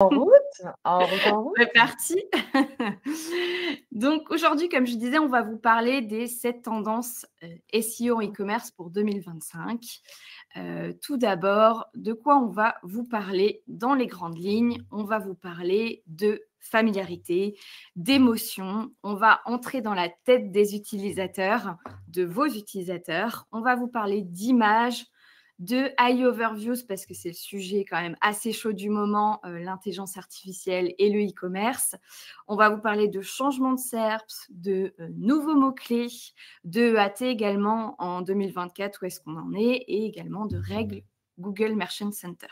En route, en route, en route. C'est parti. Donc aujourd'hui, comme je disais, on va vous parler des 7 tendances SEO en e-commerce pour 2025. Tout d'abord, de quoi on va vous parler dans les grandes lignes? On va vous parler de familiarité, d'émotion. On va entrer dans la tête des utilisateurs, de vos utilisateurs. On va vous parler d'images, de high overviews parce que c'est le sujet quand même assez chaud du moment, l'intelligence artificielle et le e-commerce. On va vous parler de changement de SERPs, de nouveaux mots-clés, de EAT également en 2024, où est-ce qu'on en est, et également de règles Google Merchant Center.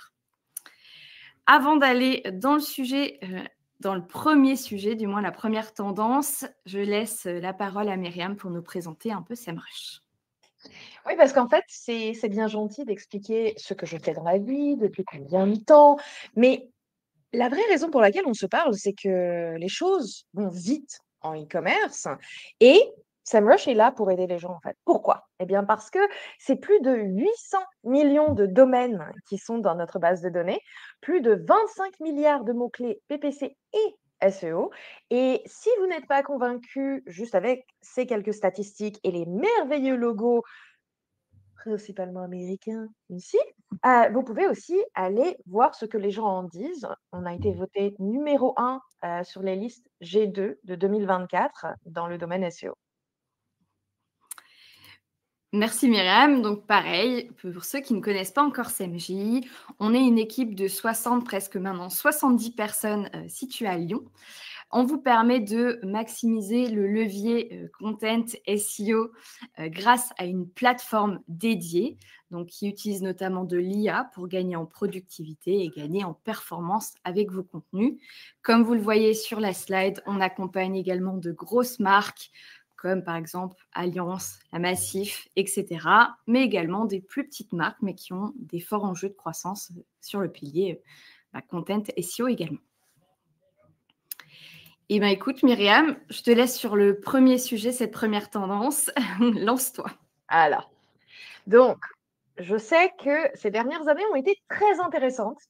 Avant d'aller dans le sujet, dans le premier sujet, du moins la première tendance, je laisse la parole à Myriam pour nous présenter un peu SEMrush. Oui, parce qu'en fait, c'est bien gentil d'expliquer ce que je fais dans la vie, depuis combien de temps, mais la vraie raison pour laquelle on se parle, c'est que les choses vont vite en e-commerce et SEMrush est là pour aider les gens, en fait. Pourquoi? Eh bien, parce que c'est plus de 800 millions de domaines qui sont dans notre base de données, plus de 25 milliards de mots-clés PPC et SEO. Et si vous n'êtes pas convaincu juste avec ces quelques statistiques et les merveilleux logos principalement américain ici, vous pouvez aussi aller voir ce que les gens en disent. On a été voté numéro 1 sur les listes G2 de 2024 dans le domaine SEO. Merci Myriam. Donc pareil, pour ceux qui ne connaissent pas encore SEMJ, on est une équipe de 60, presque maintenant 70 personnes situées à Lyon. On vous permet de maximiser le levier content SEO grâce à une plateforme dédiée, donc qui utilise notamment de l'IA pour gagner en productivité et gagner en performance avec vos contenus. Comme vous le voyez sur la slide, on accompagne également de grosses marques comme par exemple Alliance, la Massif, etc. Mais également des plus petites marques, mais qui ont des forts enjeux de croissance sur le pilier content SEO également. Eh bien, écoute, Myriam, je te laisse sur le premier sujet, cette première tendance. Lance-toi. Alors, donc, je sais que ces dernières années ont été très intéressantes,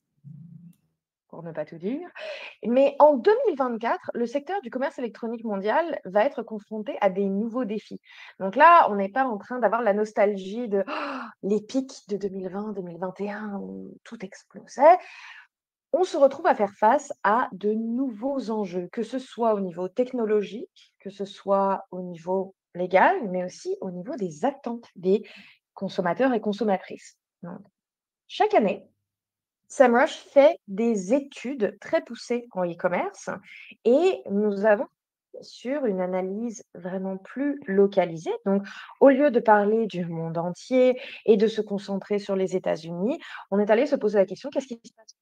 pour ne pas tout dire, mais en 2024, le secteur du commerce électronique mondial va être confronté à des nouveaux défis. Donc là, on n'est pas en train d'avoir la nostalgie de les pics de 2020-2021 où tout explosait. On se retrouve à faire face à de nouveaux enjeux, que ce soit au niveau technologique, que ce soit au niveau légal, mais aussi au niveau des attentes des consommateurs et consommatrices. Donc, chaque année, SEMrush fait des études très poussées en e-commerce et nous avons sur une analyse vraiment plus localisée. Donc, au lieu de parler du monde entier et de se concentrer sur les États-Unis, on est allé se poser la question, qu'est-ce qui se passe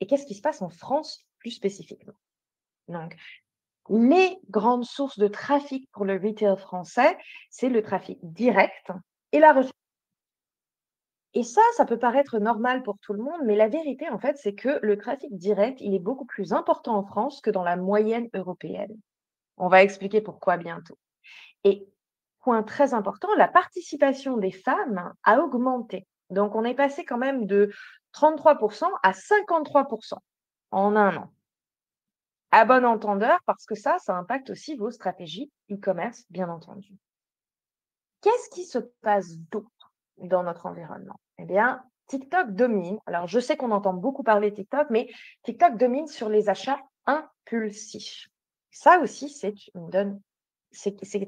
et qu'est-ce qui se passe en France plus spécifiquement? Donc, les grandes sources de trafic pour le retail français, c'est le trafic direct et la recherche. Et ça peut paraître normal pour tout le monde, mais la vérité, en fait, c'est que le trafic direct, il est beaucoup plus important en France que dans la moyenne européenne. On va expliquer pourquoi bientôt. Et point très important, la participation des femmes a augmenté. Donc, on est passé quand même de 33% à 53% en un an. À bon entendeur, parce que ça impacte aussi vos stratégies e-commerce, bien entendu. Qu'est-ce qui se passe d'autre dans notre environnement? Eh bien, TikTok domine. Alors, je sais qu'on entend beaucoup parler de TikTok, mais TikTok domine sur les achats impulsifs. Ça aussi, c'est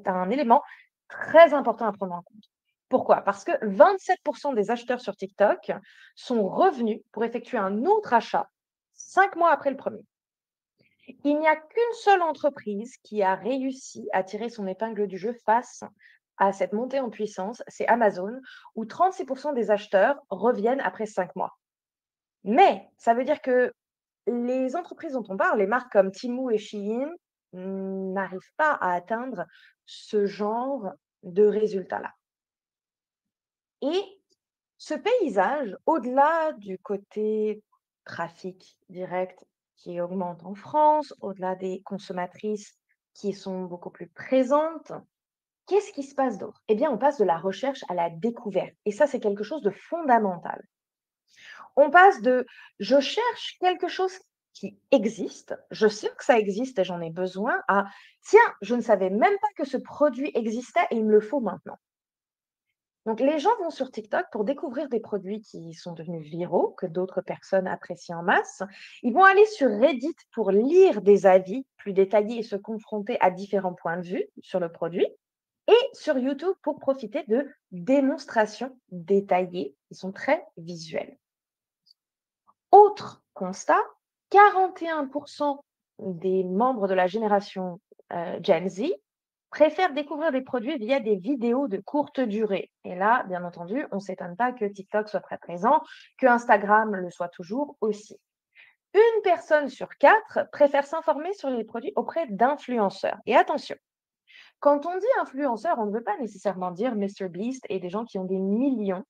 un élément très important à prendre en compte. Pourquoi? Parce que 27% des acheteurs sur TikTok sont revenus pour effectuer un autre achat 5 mois après le premier. Il n'y a qu'une seule entreprise qui a réussi à tirer son épingle du jeu face à cette montée en puissance, c'est Amazon, où 36% des acheteurs reviennent après 5 mois. Mais ça veut dire que les entreprises dont on parle, les marques comme Temu et Shein, n'arrivent pas à atteindre ce genre de résultats-là. Et ce paysage, au-delà du côté trafic direct qui augmente en France, au-delà des consommatrices qui sont beaucoup plus présentes, qu'est-ce qui se passe d'autre? Eh bien, on passe de la recherche à la découverte. Et ça, c'est quelque chose de fondamental. On passe de je cherche quelque chose qui existe, je sais que ça existe et j'en ai besoin, à tiens, je ne savais même pas que ce produit existait et il me le faut maintenant. Donc, les gens vont sur TikTok pour découvrir des produits qui sont devenus viraux, que d'autres personnes apprécient en masse. Ils vont aller sur Reddit pour lire des avis plus détaillés et se confronter à différents points de vue sur le produit. Et sur YouTube pour profiter de démonstrations détaillées qui sont très visuelles. Autre constat, 41% des membres de la génération Gen Z préfèrent découvrir des produits via des vidéos de courte durée. Et là, bien entendu, on ne s'étonne pas que TikTok soit très présent, que Instagram le soit toujours aussi. Une personne sur 4 préfère s'informer sur les produits auprès d'influenceurs. Et attention, quand on dit influenceur, on ne veut pas nécessairement dire MrBeast et des gens qui ont des millions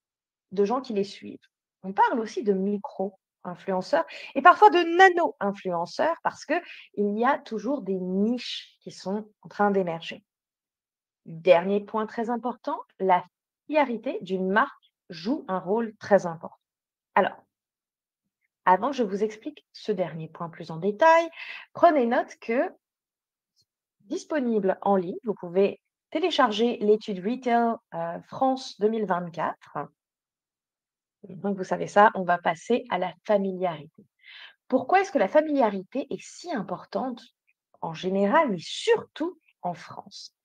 de gens qui les suivent. On parle aussi de micro-influenceurs et parfois de nano-influenceurs parce qu'il y a toujours des niches qui sont en train d'émerger. Dernier point très important, la familiarité d'une marque joue un rôle très important. Alors, avant que je vous explique ce dernier point plus en détail, prenez note que disponible en ligne, vous pouvez télécharger l'étude Retail France 2024. Donc, vous savez ça, on va passer à la familiarité. Pourquoi est-ce que la familiarité est si importante en général, mais surtout en France?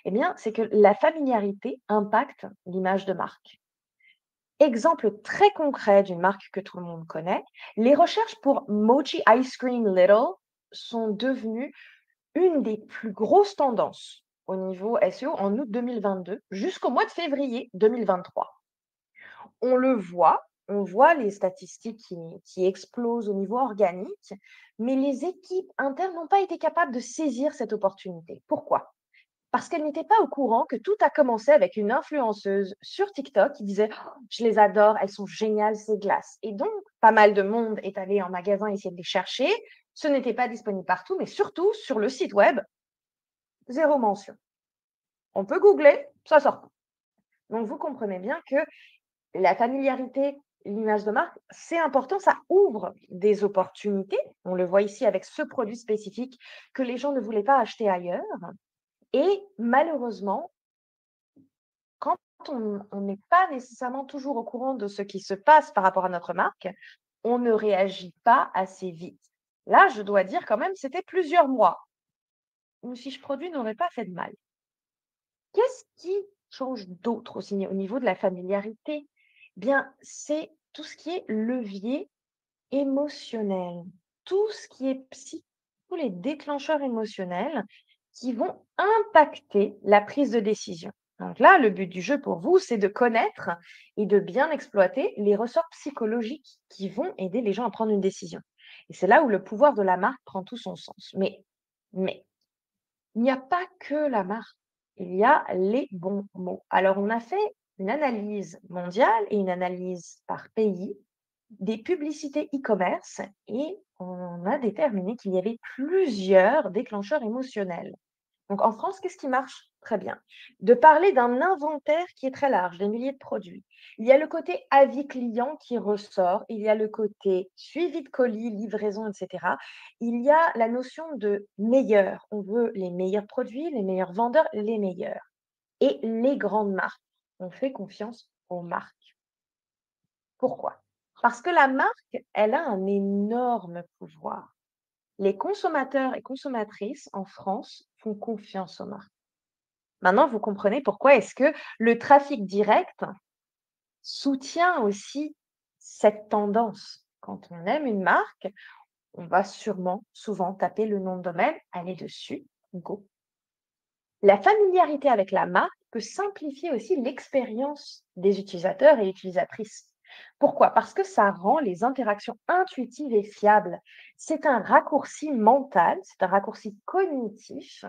Eh bien, c'est que la familiarité impacte l'image de marque. Exemple très concret d'une marque que tout le monde connaît, les recherches pour Mochi Ice Cream Little sont devenues une des plus grosses tendances au niveau SEO en août 2022 jusqu'au mois de février 2023. On voit les statistiques qui explosent au niveau organique, mais les équipes internes n'ont pas été capables de saisir cette opportunité. Pourquoi? Parce qu'elles n'étaient pas au courant que tout a commencé avec une influenceuse sur TikTok qui disait «Oh, je les adore, elles sont géniales, ces glaces». Et donc, pas mal de monde est allé en magasin essayer de les chercher. Ce n'était pas disponible partout, mais surtout sur le site web, zéro mention. On peut googler, ça sort pas. Donc, vous comprenez bien que la familiarité, l'image de marque, c'est important, ça ouvre des opportunités. On le voit ici avec ce produit spécifique que les gens ne voulaient pas acheter ailleurs. Et malheureusement, quand on n'est pas nécessairement toujours au courant de ce qui se passe par rapport à notre marque, on ne réagit pas assez vite. Là, je dois dire quand même, c'était plusieurs mois où si je produis n'aurait pas fait de mal. Qu'est-ce qui change d'autre aussi au niveau de la familiarité? Bien, c'est tout ce qui est levier émotionnel, tout ce qui est tous les déclencheurs émotionnels qui vont impacter la prise de décision. Donc là, le but du jeu pour vous, c'est de connaître et de bien exploiter les ressorts psychologiques qui vont aider les gens à prendre une décision. Et c'est là où le pouvoir de la marque prend tout son sens. Mais il n'y a pas que la marque, il y a les bons mots. Alors, on a fait une analyse mondiale et une analyse par pays des publicités e-commerce et on a déterminé qu'il y avait plusieurs déclencheurs émotionnels. Donc en France, qu'est-ce qui marche très bien? De parler d'un inventaire qui est très large, des milliers de produits. Il y a le côté avis client qui ressort, il y a le côté suivi de colis, livraison, etc. Il y a la notion de meilleur. On veut les meilleurs produits, les meilleurs vendeurs, les meilleurs. Et les grandes marques. On fait confiance aux marques. Pourquoi? Parce que la marque, elle a un énorme pouvoir. Les consommateurs et consommatrices en France font confiance aux marques. Maintenant, vous comprenez pourquoi est-ce que le trafic direct soutient aussi cette tendance. Quand on aime une marque, on va sûrement, souvent taper le nom de domaine, aller dessus, go. La familiarité avec la marque peut simplifier aussi l'expérience des utilisateurs et utilisatrices. Pourquoi? Parce que ça rend les interactions intuitives et fiables. C'est un raccourci mental, c'est un raccourci cognitif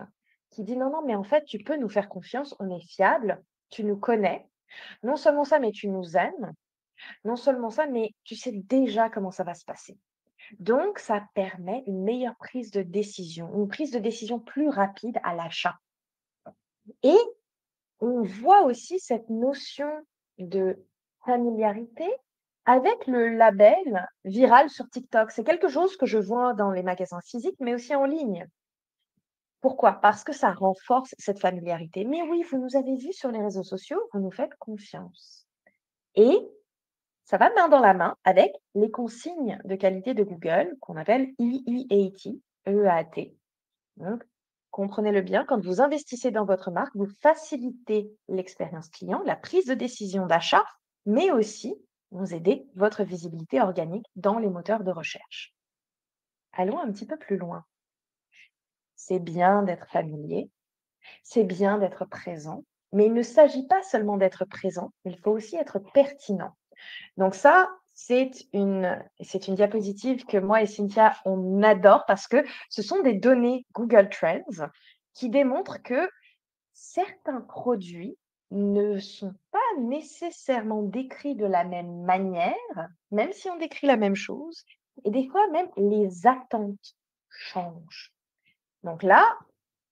qui dit non, non, mais en fait, tu peux nous faire confiance, on est fiable, tu nous connais. Non seulement ça, mais tu nous aimes. Non seulement ça, mais tu sais déjà comment ça va se passer. Donc, ça permet une meilleure prise de décision, une prise de décision plus rapide à l'achat. Et on voit aussi cette notion de familiarité avec le label viral sur TikTok. C'est quelque chose que je vois dans les magasins physiques, mais aussi en ligne. Pourquoi? Parce que ça renforce cette familiarité. Mais oui, vous nous avez vus sur les réseaux sociaux, vous nous faites confiance. Et ça va main dans la main avec les consignes de qualité de Google qu'on appelle EEAT, EEAT. Donc, comprenez-le bien, quand vous investissez dans votre marque, vous facilitez l'expérience client, la prise de décision d'achat, mais aussi vous aidez votre visibilité organique dans les moteurs de recherche. Allons un petit peu plus loin. C'est bien d'être familier, c'est bien d'être présent, mais il ne s'agit pas seulement d'être présent, il faut aussi être pertinent. Donc ça, c'est une diapositive que moi et Cynthia, on adore parce que ce sont des données Google Trends qui démontrent que certains produits ne sont pas nécessairement décrits de la même manière, même si on décrit la même chose, et des fois même les attentes changent. Donc là,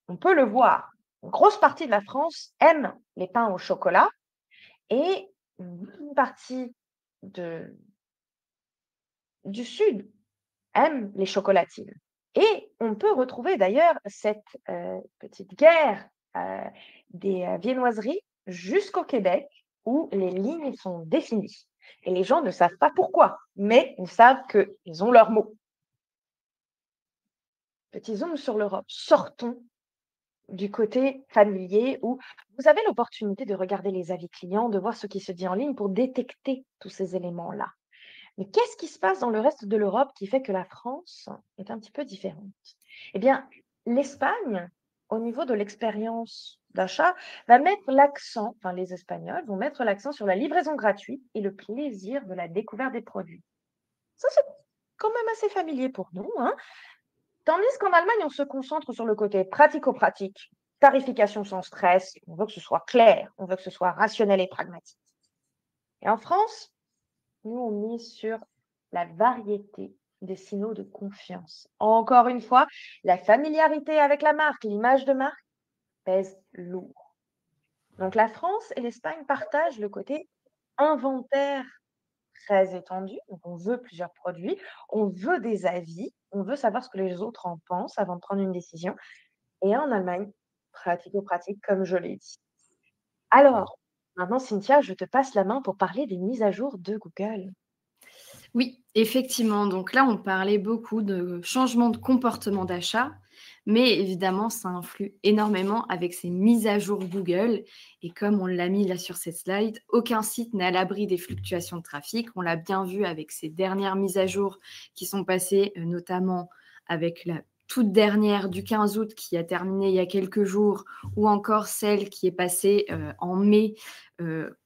on peut le voir. Une grosse partie de la France aime les pains au chocolat et une partie de, du Sud aime les chocolatines. Et on peut retrouver d'ailleurs cette petite guerre des viennoiseries jusqu'au Québec où les lignes sont définies. Et les gens ne savent pas pourquoi, mais ils savent qu'ils ont leurs mots. Petit zoom sur l'Europe. Sortons du côté familier où vous avez l'opportunité de regarder les avis clients, de voir ce qui se dit en ligne pour détecter tous ces éléments-là. Mais qu'est-ce qui se passe dans le reste de l'Europe qui fait que la France est un petit peu différente? Eh bien, l'Espagne, au niveau de l'expérience d'achat, va mettre l'accent, enfin les Espagnols vont mettre l'accent sur la livraison gratuite et le plaisir de la découverte des produits. Ça, c'est quand même assez familier pour nous, hein. Tandis qu'en Allemagne, on se concentre sur le côté pratico-pratique, tarification sans stress, on veut que ce soit clair, on veut que ce soit rationnel et pragmatique. Et en France, nous, on mise sur la variété des signaux de confiance. Encore une fois, la familiarité avec la marque, l'image de marque pèse lourd. Donc la France et l'Espagne partagent le côté inventaire très étendu. Donc on veut plusieurs produits, on veut des avis, on veut savoir ce que les autres en pensent avant de prendre une décision. Et en Allemagne, pratico-pratique, comme je l'ai dit. Alors, maintenant, Cynthia, je te passe la main pour parler des mises à jour de Google. Oui, effectivement. Donc là, on parlait beaucoup de changement de comportement d'achat, mais évidemment, ça influe énormément avec ces mises à jour Google. Et comme on l'a mis là sur cette slide, aucun site n'est à l'abri des fluctuations de trafic. On l'a bien vu avec ces dernières mises à jour qui sont passées, notamment avec la toute dernière du 15 août qui a terminé il y a quelques jours, ou encore celle qui est passée en mai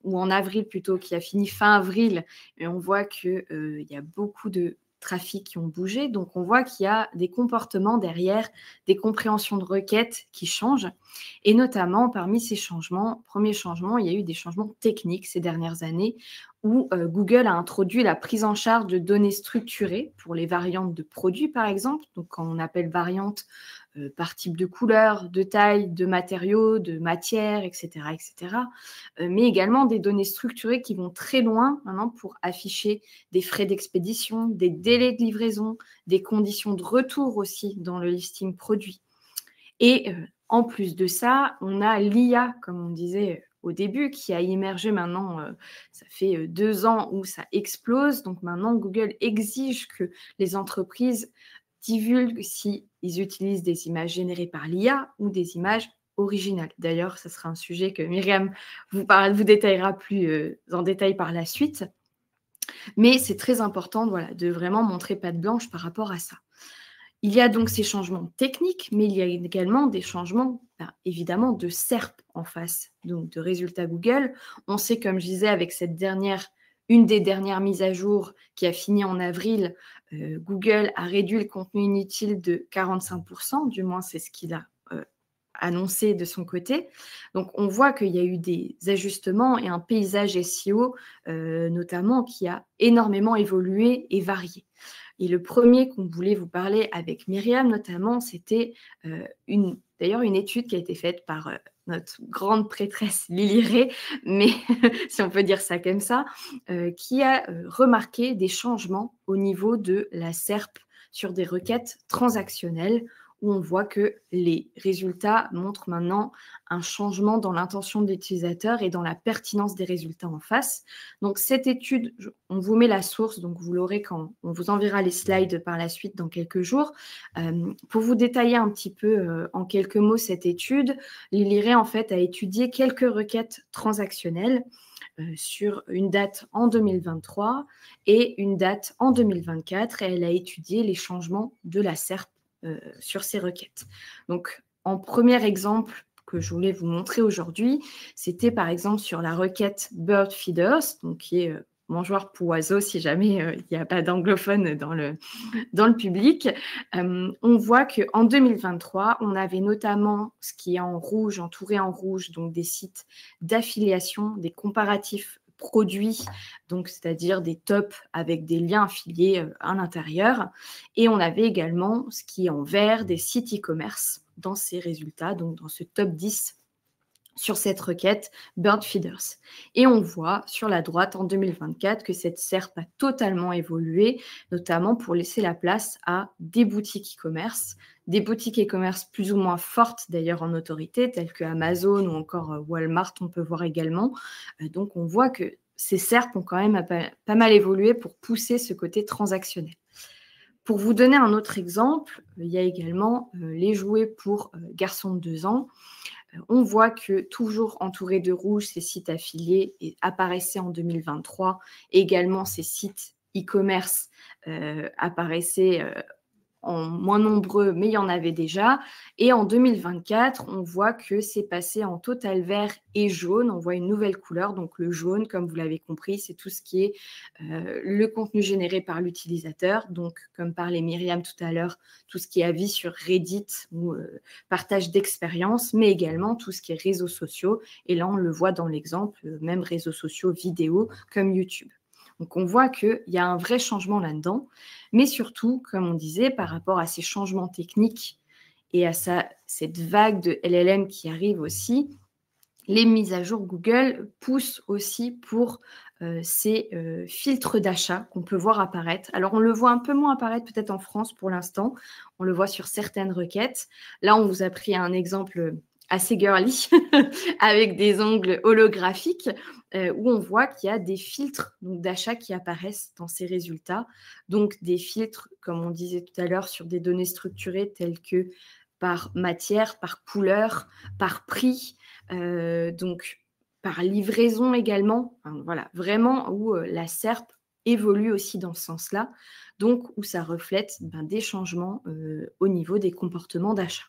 ou en avril plutôt, qui a fini fin avril. Et on voit qu'il y a beaucoup de trafic qui ont bougé. Donc, on voit qu'il y a des comportements derrière, des compréhensions de requêtes qui changent. Et notamment, parmi ces changements, premier changement, il y a eu des changements techniques ces dernières années où Google a introduit la prise en charge de données structurées pour les variantes de produits, par exemple. Donc, quand on appelle variante par type de couleur, de taille, de matériaux, de matière, etc., etc. Mais également des données structurées qui vont très loin maintenant pour afficher des frais d'expédition, des délais de livraison, des conditions de retour aussi dans le listing produit. Et en plus de ça, on a l'IA, comme on disait au début, qui a émergé maintenant, ça fait 2 ans où ça explose. Donc maintenant, Google exige que les entreprises divulguent s'ils utilisent des images générées par l'IA ou des images originales. D'ailleurs, ce sera un sujet que Myriam vous détaillera plus en détail par la suite. Mais c'est très important voilà, de vraiment montrer patte blanche par rapport à ça. Il y a donc ces changements techniques, mais il y a également des changements, évidemment, de SERP en face, donc de résultats Google. On sait, comme je disais, avec une des dernières mises à jour qui a fini en avril, Google a réduit le contenu inutile de 45%, du moins c'est ce qu'il a annoncé de son côté. Donc, on voit qu'il y a eu des ajustements et un paysage SEO, notamment, qui a énormément évolué et varié. Et le premier qu'on voulait vous parler avec Myriam, notamment, c'était d'ailleurs une étude qui a été faite par notre grande prêtresse Lily Ray, mais si on peut dire ça comme ça, qui a remarqué des changements au niveau de la SERP sur des requêtes transactionnelles, où on voit que les résultats montrent maintenant un changement dans l'intention de l'utilisateur et dans la pertinence des résultats en face. Donc cette étude, on vous met la source, donc vous l'aurez quand on vous enverra les slides par la suite dans quelques jours. Pour vous détailler un petit peu en quelques mots cette étude, Lily Ray en fait a étudié quelques requêtes transactionnelles sur une date en 2023 et une date en 2024, et elle a étudié les changements de la SERP sur ces requêtes. Donc, en premier exemple que je voulais vous montrer aujourd'hui, c'était par exemple sur la requête Bird Feeders, donc qui est mangeoire pour oiseaux, si jamais il n'y a pas d'anglophone dans le public. On voit qu'en 2023, on avait notamment ce qui est en rouge, entouré en rouge, donc des sites d'affiliation, des comparatifs produits, donc c'est-à-dire des tops avec des liens affiliés à l'intérieur. Et on avait également ce qui est en vert, des sites e-commerce dans ces résultats, donc dans ce top 10 sur cette requête Bird Feeders. Et on voit sur la droite en 2024 que cette SERP a totalement évolué, notamment pour laisser la place à des boutiques e-commerce, des boutiques e-commerce plus ou moins fortes d'ailleurs en autorité, telles que Amazon ou encore Walmart, on peut voir également. Donc on voit que ces SERP ont quand même pas mal évolué pour pousser ce côté transactionnel. Pour vous donner un autre exemple, il y a également les jouets pour garçons de 2 ans. On voit que toujours entouré de rouge, ces sites affiliés apparaissaient en 2023. Également, ces sites e-commerce apparaissaient en moins nombreux, mais il y en avait déjà. Et en 2024, on voit que c'est passé en total vert et jaune. On voit une nouvelle couleur. Donc le jaune, comme vous l'avez compris, c'est tout ce qui est le contenu généré par l'utilisateur. Donc, comme parlait Myriam tout à l'heure, tout ce qui est avis sur Reddit ou partage d'expérience, mais également tout ce qui est réseaux sociaux. Et là, on le voit dans l'exemple, même réseaux sociaux vidéo comme YouTube. Donc, on voit qu'il y a un vrai changement là-dedans. Mais surtout, comme on disait, par rapport à ces changements techniques et à cette vague de LLM qui arrive aussi, les mises à jour Google poussent aussi pour ces filtres d'achat qu'on peut voir apparaître. Alors, on le voit un peu moins apparaître peut-être en France pour l'instant. On le voit sur certaines requêtes. Là, on vous a pris un exemple assez girly avec des ongles holographiques où on voit qu'il y a des filtres d'achat qui apparaissent dans ces résultats. Donc, des filtres, comme on disait tout à l'heure, sur des données structurées telles que par matière, par couleur, par prix, donc par livraison également. Enfin, voilà, vraiment où la SERP évolue aussi dans ce sens-là, donc où ça reflète des changements au niveau des comportements d'achat.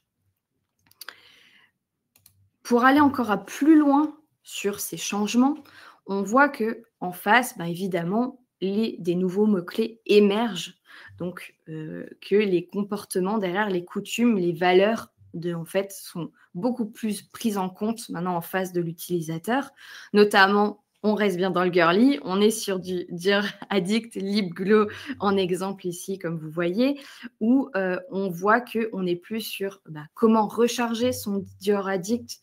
Pour aller encore à plus loin sur ces changements, on voit qu'en face, évidemment, des nouveaux mots-clés émergent, donc que les comportements derrière, les coutumes, les valeurs en fait, sont beaucoup plus prises en compte maintenant en face de l'utilisateur, notamment. On reste bien dans le girly, on est sur du Dior Addict Lip Glow en exemple ici, comme vous voyez, où on voit qu'on n'est plus sur comment recharger son Dior Addict,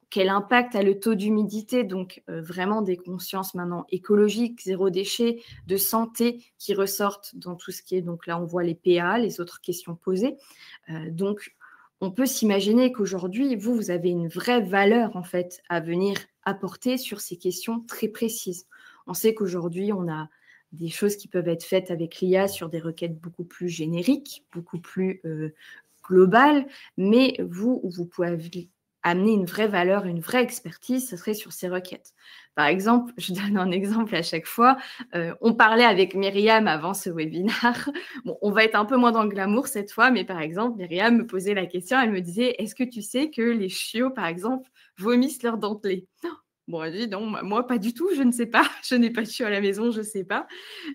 quel impact a le taux d'humidité, donc vraiment des consciences maintenant écologiques, zéro déchet, de santé qui ressortent dans tout ce qui est, donc là on voit les PA, les autres questions posées. Donc on peut s'imaginer qu'aujourd'hui, vous avez une vraie valeur en fait à venir apporter sur ces questions très précises. On sait qu'aujourd'hui, on a des choses qui peuvent être faites avec l'IA sur des requêtes beaucoup plus génériques, beaucoup plus globales, mais vous pouvez amener une vraie valeur, une vraie expertise, ce serait sur ces requêtes. Par exemple, je donne un exemple à chaque fois. On parlait avec Myriam avant ce webinaire. Bon, on va être un peu moins dans le glamour cette fois, mais par exemple, Myriam me posait la question, elle me disait, est-ce que tu sais que les chiots, par exemple, vomissent leurs dentelés? Bon, elle dit non, moi pas du tout, je ne sais pas, je n'ai pas de chiot à la maison, je ne sais pas.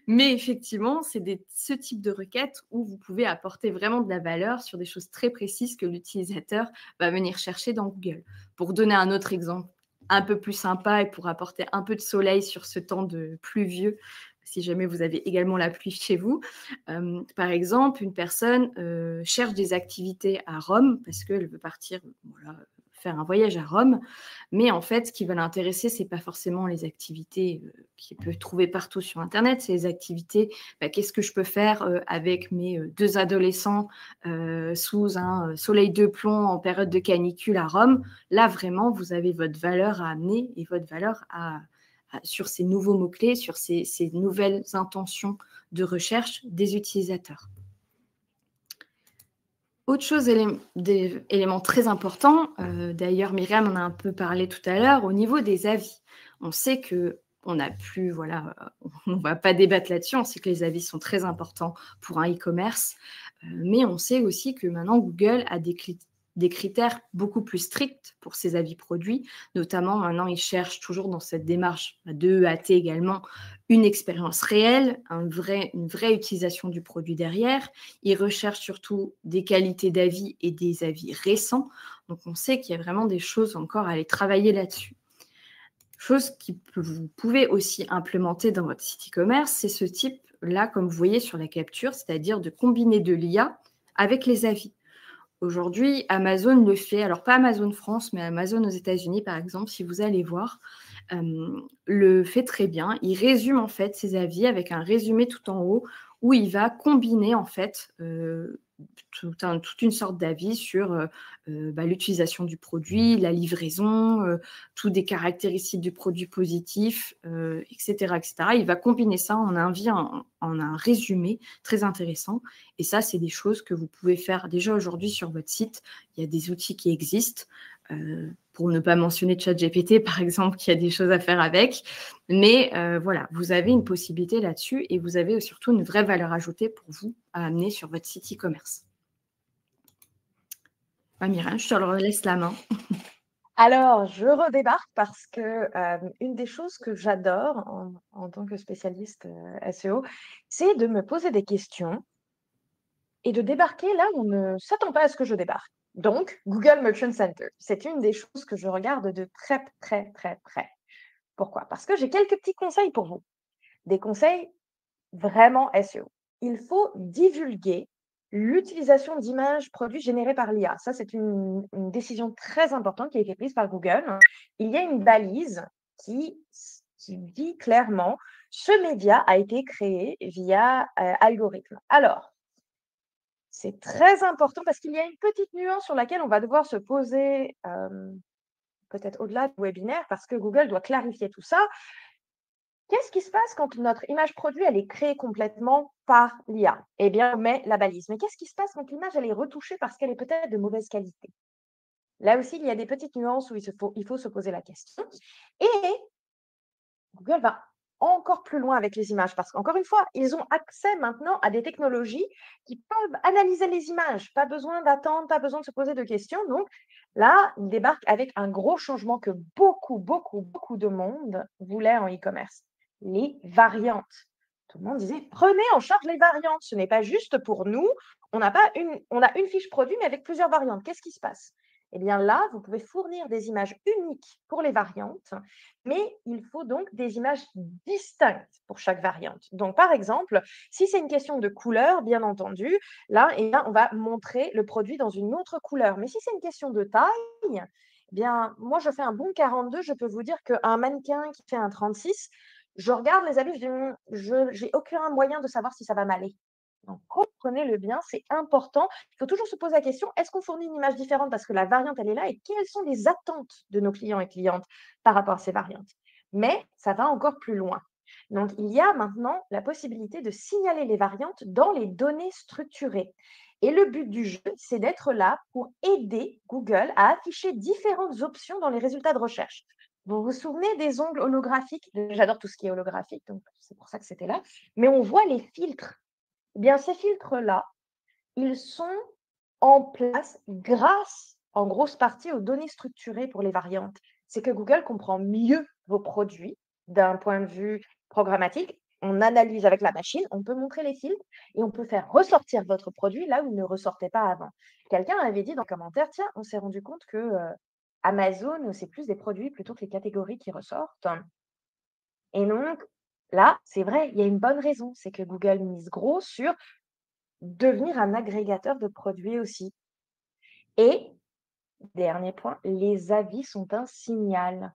Mais effectivement, c'est ce type de requête où vous pouvez apporter vraiment de la valeur sur des choses très précises que l'utilisateur va venir chercher dans Google. Pour donner un autre exemple un peu plus sympa et pour apporter un peu de soleil sur ce temps de pluvieux, si jamais vous avez également la pluie chez vous. Par exemple, une personne cherche des activités à Rome parce qu'elle veut partir faire un voyage à Rome. Mais en fait, ce qui va l'intéresser, ce n'est pas forcément les activités qu'il peut trouver partout sur Internet, c'est les activités, qu'est-ce que je peux faire avec mes 2 adolescents sous un soleil de plomb en période de canicule à Rome. Là, vraiment, vous avez votre valeur à amener et votre valeur sur ces nouveaux mots-clés, sur ces nouvelles intentions de recherche des utilisateurs. Autre chose, élément très important, d'ailleurs Myriam en a un peu parlé tout à l'heure, au niveau des avis. On sait qu'on n'a plus, voilà, on ne va pas débattre là-dessus, on sait que les avis sont très importants pour un e-commerce, mais on sait aussi que maintenant Google a des critères beaucoup plus stricts pour ses avis produits, notamment maintenant ils cherchent toujours dans cette démarche de EAT également une expérience réelle, une vraie utilisation du produit derrière. Ils recherchent surtout des qualités d'avis et des avis récents, donc on sait qu'il y a vraiment des choses encore à aller travailler là-dessus. Chose que vous pouvez aussi implémenter dans votre site e-commerce, c'est ce type-là, comme vous voyez sur la capture, c'est-à-dire de combiner de l'IA avec les avis. Aujourd'hui, Amazon le fait, alors pas Amazon France, mais Amazon aux États-Unis, par exemple, si vous allez voir, le fait très bien. Il résume en fait ses avis avec un résumé tout en haut où il va combiner en fait toute une sorte d'avis sur l'utilisation du produit, la livraison, toutes des caractéristiques du produit positif, etc., etc. Il va combiner ça en un résumé très intéressant. Et ça, c'est des choses que vous pouvez faire déjà aujourd'hui sur votre site. Il y a des outils qui existent. Pour ne pas mentionner ChatGPT, par exemple, qui a des choses à faire avec. Mais voilà, vous avez une possibilité là-dessus et vous avez surtout une vraie valeur ajoutée pour vous à amener sur votre site e-commerce. Myriam, je te laisse la main. Alors, je redébarque parce que une des choses que j'adore en tant que spécialiste SEO, c'est de me poser des questions et de débarquer là où on ne s'attend pas à ce que je débarque. Donc, Google Merchant Center, c'est une des choses que je regarde de très, très, très près. Pourquoi? Parce que j'ai quelques petits conseils pour vous. Des conseils vraiment SEO. Il faut divulguer l'utilisation d'images produits générés par l'IA. Ça, c'est une décision très importante qui a été prise par Google. Il y a une balise qui dit clairement ce média a été créé via algorithme. Alors, c'est très important parce qu'il y a une petite nuance sur laquelle on va devoir se poser peut-être au-delà du webinaire parce que Google doit clarifier tout ça. Qu'est-ce qui se passe quand notre image produit, elle est créée complètement par l'IA? Eh bien, on met la balise. Mais qu'est-ce qui se passe quand l'image, elle est retouchée parce qu'elle est peut-être de mauvaise qualité? Là aussi, il y a des petites nuances où il faut se poser la question. Et Google va encore plus loin avec les images parce qu'encore une fois, ils ont accès maintenant à des technologies qui peuvent analyser les images. Pas besoin d'attendre, pas besoin de se poser de questions. Donc là, ils débarquent avec un gros changement que beaucoup, beaucoup, beaucoup de monde voulait en e-commerce. Les variantes. Tout le monde disait, prenez en charge les variantes. Ce n'est pas juste pour nous. On a une fiche produit, mais avec plusieurs variantes. Qu'est-ce qui se passe? Eh bien là, vous pouvez fournir des images uniques pour les variantes, mais il faut donc des images distinctes pour chaque variante. Donc, par exemple, si c'est une question de couleur, bien entendu, là, on va montrer le produit dans une autre couleur. Mais si c'est une question de taille, eh bien, moi, je fais un bon 42, je peux vous dire qu'un mannequin qui fait un 36, je regarde les habits, je n'ai aucun moyen de savoir si ça va m'aller. Donc, comprenez-le bien, c'est important. Il faut toujours se poser la question, est-ce qu'on fournit une image différente parce que la variante, elle est là et quelles sont les attentes de nos clients et clientes par rapport à ces variantes? Mais ça va encore plus loin. Donc, il y a maintenant la possibilité de signaler les variantes dans les données structurées. Et le but du jeu, c'est d'être là pour aider Google à afficher différentes options dans les résultats de recherche. Vous vous souvenez des ongles holographiques? J'adore tout ce qui est holographique, donc c'est pour ça que c'était là. Mais on voit les filtres. Eh bien, ces filtres-là, ils sont en place grâce, en grosse partie, aux données structurées pour les variantes. C'est que Google comprend mieux vos produits d'un point de vue programmatique. On analyse avec la machine, on peut montrer les filtres et on peut faire ressortir votre produit là où il ne ressortait pas avant. Quelqu'un avait dit dans le commentaire, tiens, on s'est rendu compte que Amazon, c'est plus des produits plutôt que les catégories qui ressortent. Et donc, là, c'est vrai, il y a une bonne raison, c'est que Google mise gros sur devenir un agrégateur de produits aussi. Et Dernier point, les avis sont un signal.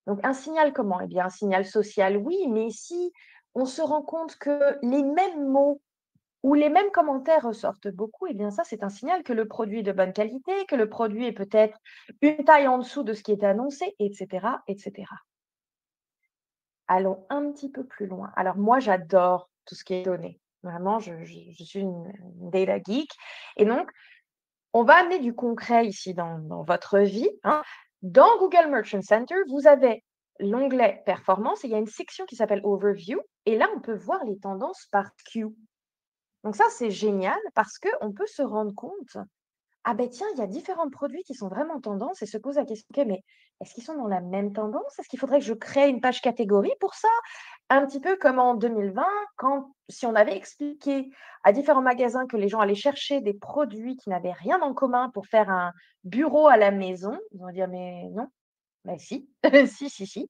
Donc un signal comment? Eh bien, un signal social, oui, mais si on se rend compte que les mêmes mots ou les mêmes commentaires ressortent beaucoup, eh bien ça, c'est un signal que le produit est de bonne qualité, que le produit est peut-être une taille en dessous de ce qui est annoncé, et cetera, et cetera. Allons un petit peu plus loin. Alors moi, j'adore tout ce qui est données. Vraiment, je suis une data geek et donc on va amener du concret ici dans votre vie, hein. Dans Google Merchant Center, vous avez l'onglet performance et il y a une section qui s'appelle Overview et là, on peut voir les tendances par SKU. Donc ça, c'est génial parce qu'on peut se rendre compte ah ben tiens, il y a différents produits qui sont vraiment tendance et se pose la question, OK, mais est-ce qu'ils sont dans la même tendance? Est-ce qu'il faudrait que je crée une page catégorie pour ça? Un petit peu comme en 2020, quand si on avait expliqué à différents magasins que les gens allaient chercher des produits qui n'avaient rien en commun pour faire un bureau à la maison, ils vont dire: «Mais non». Ben si, si, si, si.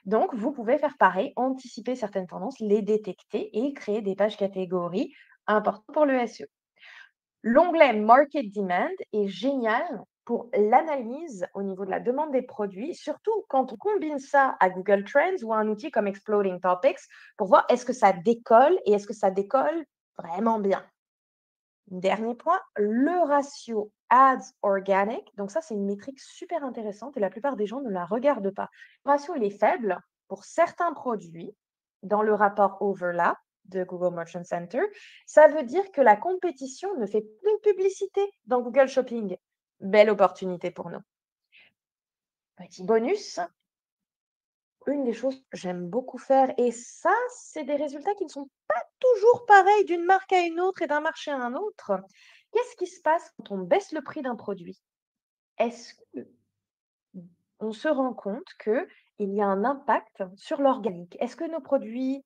Donc vous pouvez faire pareil, anticiper certaines tendances, les détecter et créer des pages catégories importantes pour le SEO. L'onglet Market Demand est génial pour l'analyse au niveau de la demande des produits, surtout quand on combine ça à Google Trends ou à un outil comme Exploding Topics pour voir est-ce que ça décolle et est-ce que ça décolle vraiment bien. Dernier point, le ratio ads organic. Donc ça, c'est une métrique super intéressante et la plupart des gens ne la regardent pas. Le ratio, il est faible pour certains produits dans le rapport overlap de Google Merchant Center. Ça veut dire que la compétition ne fait plus de publicité dans Google Shopping. Belle opportunité pour nous. Petit bonus, une des choses que j'aime beaucoup faire, et ça, c'est des résultats qui ne sont pas toujours pareils d'une marque à une autre et d'un marché à un autre. Qu'est-ce qui se passe quand on baisse le prix d'un produit? Est-ce qu'on se rend compte qu'il y a un impact sur l'organique? Est-ce que nos produits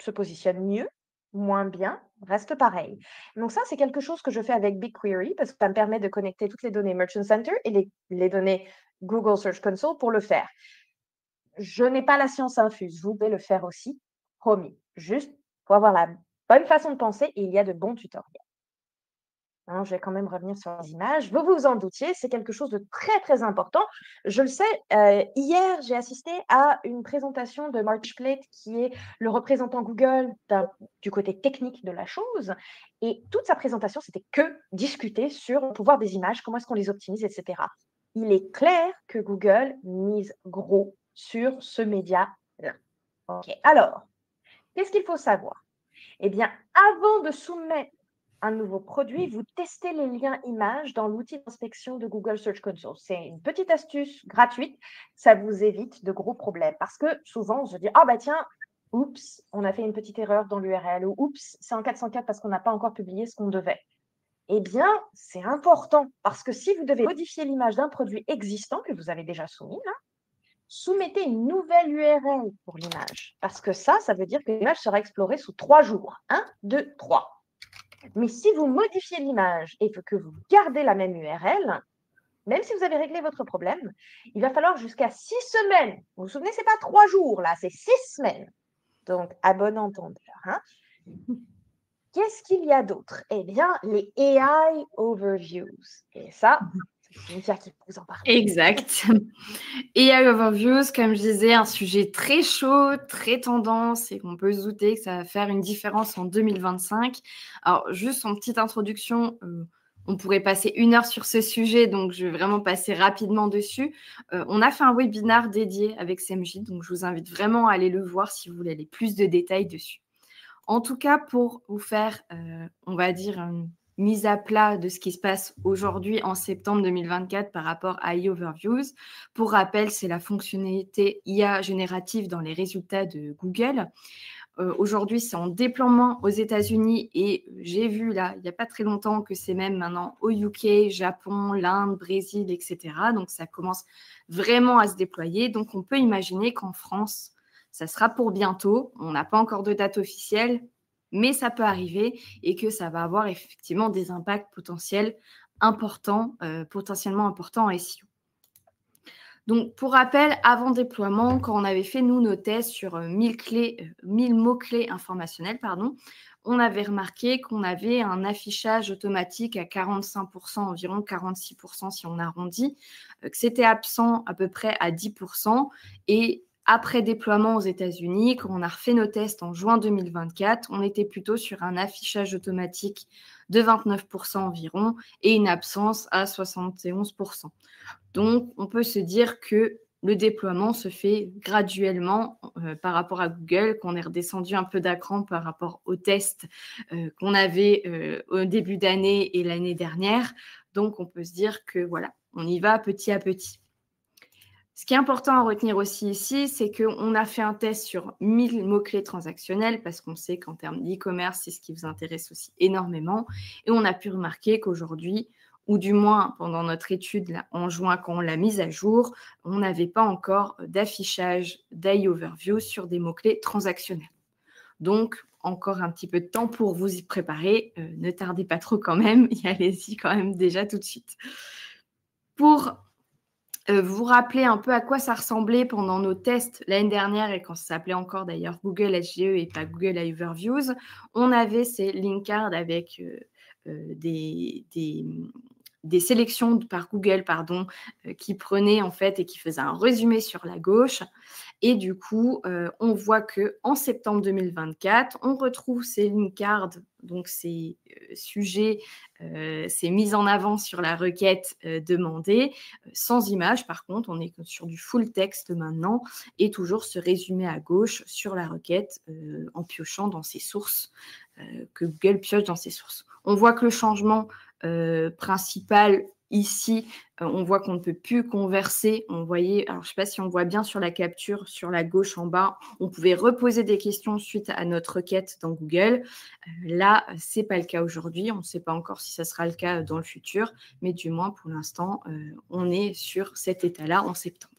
se positionnent mieux, moins bien, restent pareils? Donc ça, c'est quelque chose que je fais avec BigQuery parce que ça me permet de connecter toutes les données Merchant Center et les données Google Search Console pour le faire. Je n'ai pas la science infuse, vous pouvez le faire aussi, promis. Juste, il faut avoir la bonne façon de penser et il y a de bons tutoriels. Hein, je vais quand même revenir sur les images. Vous vous en doutiez, c'est quelque chose de très, très important. Je le sais, hier, j'ai assisté à une présentation de Mark Plate, qui est le représentant Google du côté technique de la chose. Et toute sa présentation, c'était que discuter sur le pouvoir des images, comment est-ce qu'on les optimise, etc. Il est clair que Google mise gros sur ce média-là. OK. Alors, qu'est-ce qu'il faut savoir? Eh bien, avant de soumettre un nouveau produit, vous testez les liens images dans l'outil d'inspection de Google Search Console. C'est une petite astuce gratuite, ça vous évite de gros problèmes parce que souvent on se dit ah bah tiens, oups, on a fait une petite erreur dans l'URL ou oups, c'est en 404 parce qu'on n'a pas encore publié ce qu'on devait. Eh bien, c'est important parce que si vous devez modifier l'image d'un produit existant que vous avez déjà soumis, là, soumettez une nouvelle URL pour l'image parce que ça veut dire que l'image sera explorée sous 3 jours. 1, 2, 3. Mais si vous modifiez l'image et que vous gardez la même URL, même si vous avez réglé votre problème, il va falloir jusqu'à 6 semaines. Vous vous souvenez, ce n'est pas 3 jours, là, c'est 6 semaines. Donc, à bon entendeur. Hein. Qu'est-ce qu'il y a d'autre? Eh bien, les AI Overviews. Et ça, c'est Cynthia qui vous en parle. Exact. AI Overviews, comme je disais, un sujet très chaud, très tendance et qu'on peut se douter que ça va faire une différence en 2025. Alors, juste en petite introduction, on pourrait passer 1 heure sur ce sujet, donc je vais vraiment passer rapidement dessus. On a fait un webinaire dédié avec CMJ, donc je vous invite vraiment à aller le voir si vous voulez aller plus de détails dessus. En tout cas, pour vous faire, on va dire, une mise à plat de ce qui se passe aujourd'hui en septembre 2024 par rapport à AI Overviews. Pour rappel, c'est la fonctionnalité IA générative dans les résultats de Google. Aujourd'hui, c'est en déploiement aux États-Unis et j'ai vu là, il n'y a pas très longtemps que c'est même maintenant au UK, Japon, l'Inde, Brésil, etc. Donc, ça commence vraiment à se déployer. Donc, on peut imaginer qu'en France, ça sera pour bientôt. On n'a pas encore de date officielle, mais ça peut arriver et que ça va avoir effectivement des impacts potentiels importants, potentiellement importants en SEO. Donc, pour rappel, avant déploiement, quand on avait fait, nous, nos tests sur 1000 mots-clés informationnels, on avait remarqué qu'on avait un affichage automatique à 45%, environ 46% si on arrondit, que c'était absent à peu près à 10%. Et après déploiement aux États-Unis, quand on a refait nos tests en juin 2024, on était plutôt sur un affichage automatique de 29% environ et une absence à 71%. Donc, on peut se dire que le déploiement se fait graduellement par rapport à Google, qu'on est redescendu un peu d'écran par rapport aux tests qu'on avait au début d'année et l'année dernière. Donc, on peut se dire que voilà, on y va petit à petit. Ce qui est important à retenir aussi ici, c'est qu'on a fait un test sur 1000 mots-clés transactionnels parce qu'on sait qu'en termes d'e-commerce, c'est ce qui vous intéresse aussi énormément. Et on a pu remarquer qu'aujourd'hui, ou du moins pendant notre étude là, en juin, quand on l'a mise à jour, on n'avait pas encore d'affichage d'AI Overview sur des mots-clés transactionnels. Donc, encore un petit peu de temps pour vous y préparer. Ne tardez pas trop quand même, y allez-y quand même déjà tout de suite. Pour vous rappelez un peu à quoi ça ressemblait pendant nos tests l'année dernière et quand ça s'appelait encore d'ailleurs Google SGE et pas Google Overviews, on avait ces link cards avec des sélections par Google qui prenaient en fait et qui faisaient un résumé sur la gauche. Et du coup, on voit qu'en septembre 2024, on retrouve ces link cards, donc ces sujets, ces mises en avant sur la requête demandée, sans image. Par contre, on est sur du full texte maintenant et toujours ce résumé à gauche sur la requête en piochant dans ses sources, que Google pioche dans ses sources. On voit que le changement principal ici, on voit qu'on ne peut plus converser. On voyait, alors je ne sais pas si on voit bien sur la capture, sur la gauche en bas, on pouvait reposer des questions suite à notre requête dans Google. Là, ce n'est pas le cas aujourd'hui. On ne sait pas encore si ça sera le cas dans le futur, mais du moins pour l'instant, on est sur cet état-là en septembre.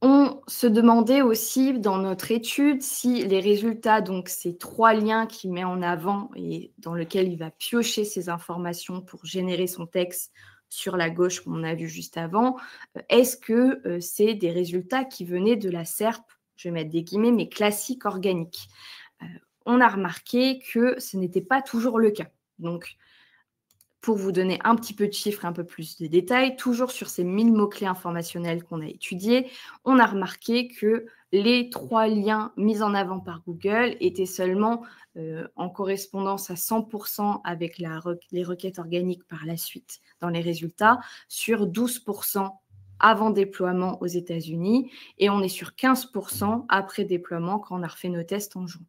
On se demandait aussi dans notre étude si les résultats, donc ces 3 liens qu'il met en avant et dans lesquels il va piocher ces informations pour générer son texte sur la gauche qu'on a vu juste avant, est-ce que c'est des résultats qui venaient de la SERP, je vais mettre des guillemets, mais classique organique. On a remarqué que ce n'était pas toujours le cas. Donc, pour vous donner un petit peu de chiffres, un peu plus de détails, toujours sur ces 1000 mots-clés informationnels qu'on a étudiés, on a remarqué que les 3 liens mis en avant par Google étaient seulement en correspondance à 100% avec les requêtes organiques par la suite dans les résultats, sur 12% avant déploiement aux États-Unis, et on est sur 15% après déploiement quand on a refait nos tests en juin.